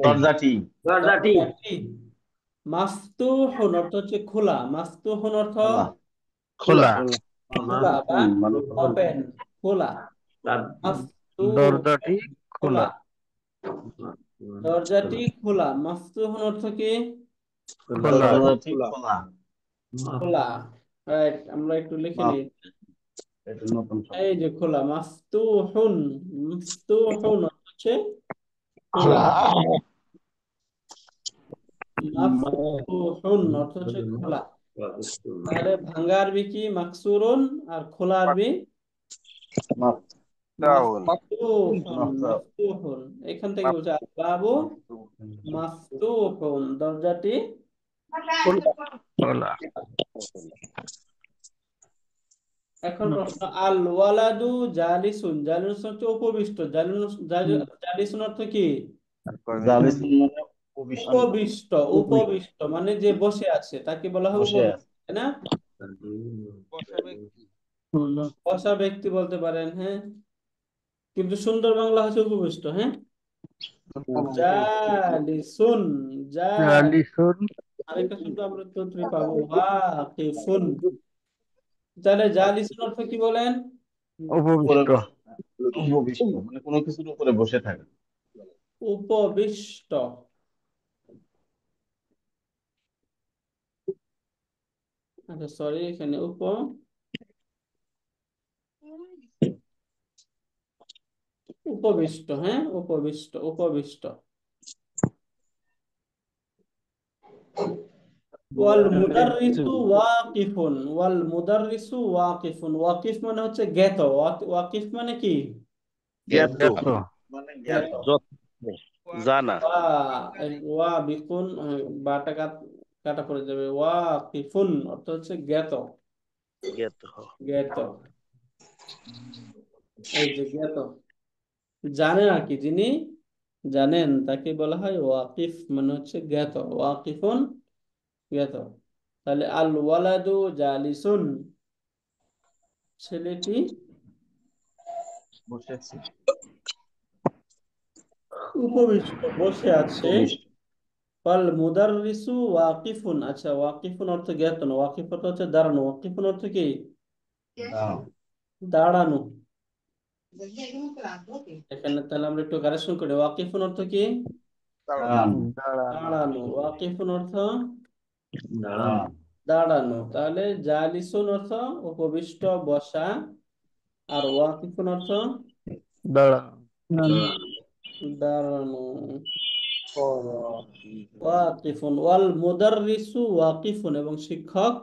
দরজাটি দরজাটি মাফতুহুন অর্থ হচ্ছে খোলা। মাফতুহুন অর্থ খোলা খোলা বা ওপেন, খোলা। মাফতুহুন দরজাটি খোলা, খোলা দরজাটি খোলা। মাফতুহুন অর্থ কি? খোলা খোলা। রাইট, আমরা একটু লিখে নিই। এই যে খোলা, মাফতুহুন। মাফতুহুন অর্থ হচ্ছে খোলা। মাফতুহুন অর্থ হচ্ছে খোলা। তাহলে ভাঙ্গা আরবি কি? মাকসুরুন। আর খোলা আরবি মাফতুহুন। এখান থেকে বলছে আল বাবু মাফতুহুন, দরজাটি খোলা এখন প্রশ্ন, আল ওয়ালাদু জালিসুন। জালিসুন হচ্ছে উপবিষ্ট। জালিসুন অর্থ কি? উপবিষ্ট। উপবিষ্ট মানে যে বসে আছে তাকে বলা হয় উপবিষ্ট, তাই না? বসা ব্যক্তি। বসা ব্যক্তি বলতে পারেন, হ্যাঁ, কিন্তু সুন্দর বাংলা হচ্ছে উপবিষ্ট। হ্যাঁ, জালিসুন। জালিসুন আরেকটা শব্দ আমরা তন্ত্রে পাবো, ওয়াকিফুন। তাহলে জালিসুন অর্থ কি বলেন? উপবিষ্ট মানে কোনো কিছুর উপরে বসে থাকে। উপবিষ্ট। আচ্ছা সরি, এখানে উপবিষ্ট। হ্যাঁ, উপবিষ্ট, উপবিষ্ট। ওয়াল মুদাররিসু ওয়াকিফুন। ওয়াল মুদাররিসু ওয়াকিফুন। ওয়াকিফ মানে হচ্ছে জ্ঞাত। ওয়াকিফ মানে কি? জ্ঞাত, জ্ঞাত। জানা। ওয়া বিকুন, বাটা কাটা পড়ে যাবে। ওয়াকিফুন অর্থ হচ্ছে জ্ঞাত। জ্ঞাত, এই যে জ্ঞাত। জানেন আর কি, যিনি জানেন তাকে বলা হয় ওয়াকিফ, মানে হচ্ছে জ্ঞাত। ওয়াকিফুন জ্ঞাত। তাহলে আল ওয়ালাদু জালিসুন, ছেলেটি উপবিষ্ট, বসে আছে। ওয়াল মুদাররিসু ওয়াকিফুন। আচ্ছা, ওয়াকিফুন অর্থ জ্ঞাত না, ওয়াকিফ অর্থ হচ্ছে দাঁড়ানো। ওয়াকিফুন অর্থ কি? দাঁড়ানো। এখানে তাহলে আমরা একটু কারেকশন করি। ওয়াকিফুন অর্থ কি? দাঁড়ানো। ওয়াকিফুন অর্থ দাঁড়ানো। তাহলে জালিসুন অর্থ উপবিষ্ট, বসা। আর ওয়াকিফুন অর্থ দাঁড়ানো। ওয়াকিফুন। ওয়াল মুদাররিসু ওয়াকিফুন, এবং শিক্ষক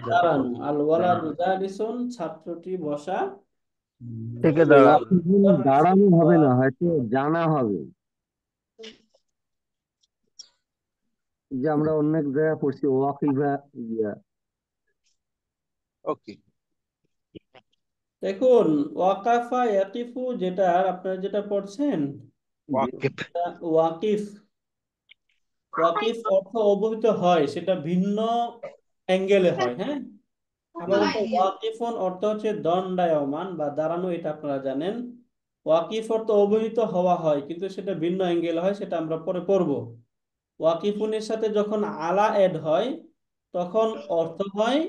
দাঁড়ানো। আল ওয়ালাদু জালিসুন, ছাত্রটি বসা। থেকে দাঁড়ানো দাঁড়ানো হবে না, হয়তো জানা হবে। যে আমরা অন্য এক জায়গায় পড়ছি ওয়াকিফা ইয়া। ওকে, দেখুন, ওয়াকাফা ইয়াকিফু, যেটা আপনারা যেটা পড়ছেন ওয়াকিফ। ওয়াকিফ অর্থ অবহিত হয়, সেটা ভিন্ন অ্যাঙ্গেলে হয়। হ্যাঁ, আপাতত ওয়াকিফুন অর্থ হচ্ছে দণ্ডায়মান বা দাঁড়ানো, এটা আপনারা জানেন। ওয়াকিফ অর্থ অবহিত হওয়া হয়, কিন্তু সেটা ভিন্ন অ্যাঙ্গেল হয়, সেটা আমরা পরে পড়ব। ওয়াকিফুনের সাথে যখন আলা এড হয় তখন অর্থ হয়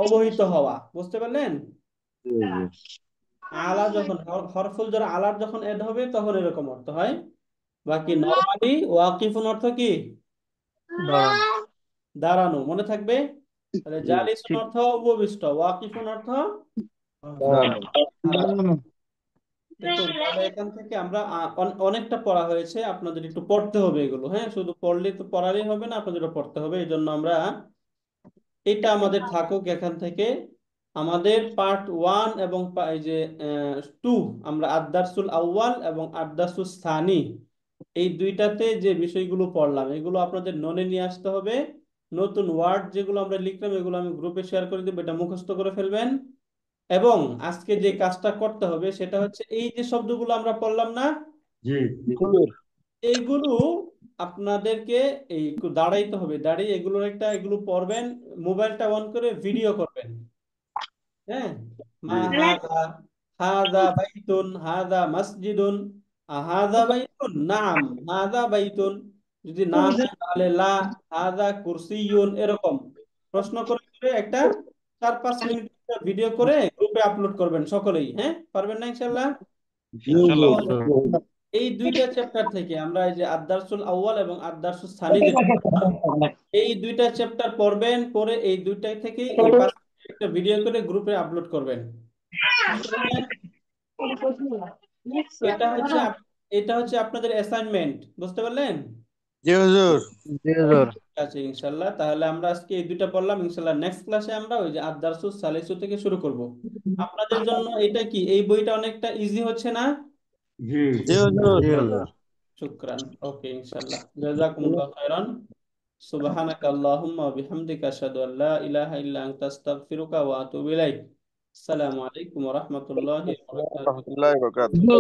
অবহিত হওয়া। বুঝতে পারলেন? আলা যখন হরফুল যারা আলার যখন এড হবে তখন এরকম অর্থ হয়। বাকি নরমালি ওয়াকিফুন অর্থ কি? দাঁড়ানো, মনে থাকবে? তাহলে জালিসুন অর্থ উপবিষ্ট, ওয়াকিফুন অর্থ দাঁড়ানো। দেখুন তাহলে এখান থেকে আমরা অনেকটা পড়া হয়েছে, আপনাদের একটু পড়তে হবে এগুলো। হ্যাঁ, শুধু পড়ালেই হবে না, আপনাদের পড়তে হবে। এই জন্য আমরা এটা আমাদের থাকুক এখান থেকে। আমাদের পার্ট 1 এবং এই যে 2, আমরা আদ-দারসুল আউয়াল এবং আদ-দারসুল সানি, এই দুইটাতে যে বিষয়গুলো পড়লাম এগুলো আপনাদের ননে নিয়ে আসতে হবে। নতুন ওয়ার্ড যেগুলো আমরা লিখলাম এগুলো আমি গ্রুপে শেয়ার করে দেবো, এটা মুখস্থ করে ফেলবেন। এবং আজকে যে কাজটা করতে হবে সেটা হচ্ছে এই যে শব্দগুলো আমরা পড়লাম না, এইগুলো আপনাদেরকে এই একটু দাঁড়াইতে হবে, দাঁড়িয়ে এগুলো পড়বেন, মোবাইলটা অন করে ভিডিও করবেন। হ্যাঁ, মা হাযা, হাযা বাইতুন, হাযা মসজিদুন, হাযা বাইতুন, নাম, হাযা বাইতুন। যদি না হয় তাহলে লা, হাযা কুরসিয়ুন, এরকম প্রশ্ন করে করে একটা 4-5 মিনিট ভিডিও করে গ্রুপে আপলোড করবেন সকলেই। হ্যাঁ, পারবেন না ইনশাআল্লাহ? এই দুইটা চ্যাপ্টার থেকে আমরা এই যে আদ-দারসুল আউয়াল এবং আদ-দারসুস সানি, এই দুইটা চ্যাপ্টার পড়বেন, পরে এই দুইটা থেকে এই 5 মিনিট ভিডিও করে গ্রুপে আপলোড করবেন। এটা হচ্ছে আপনাদের অ্যাসাইনমেন্ট, বুঝতে পারলেন? জি হুজুর। আচ্ছা ইনশাআল্লাহ, তাহলে আমরা আজকে এই দুইটা পড়লাম। ইনশাআল্লাহ নেক্সট ক্লাসে আমরা ওই যে আদ-দারসুস সালিসু থেকে শুরু করব। আপনাদের জন্য এটা কি এই বইটা অনেকটা ইজি হচ্ছে না? জি হুজুর। শুকরান। ওকে ইনশাআল্লাহ, জাযাকুমুল্লাহু খাইরান। সুবহানাকা আল্লাহুম্মা ওয়া বিহামদিকা আশহাদু আল লা ইলাহা ইল্লা আনতা আস্তাগফিরুকা ওয়া আতুবু ইলাইক। আসসালামু আলাইকুম ওয়া রাহমাতুল্লাহি ওয়া বারাকাতুহু। রাহমাতুল্লাহি ওয়া বারাকাতুহু।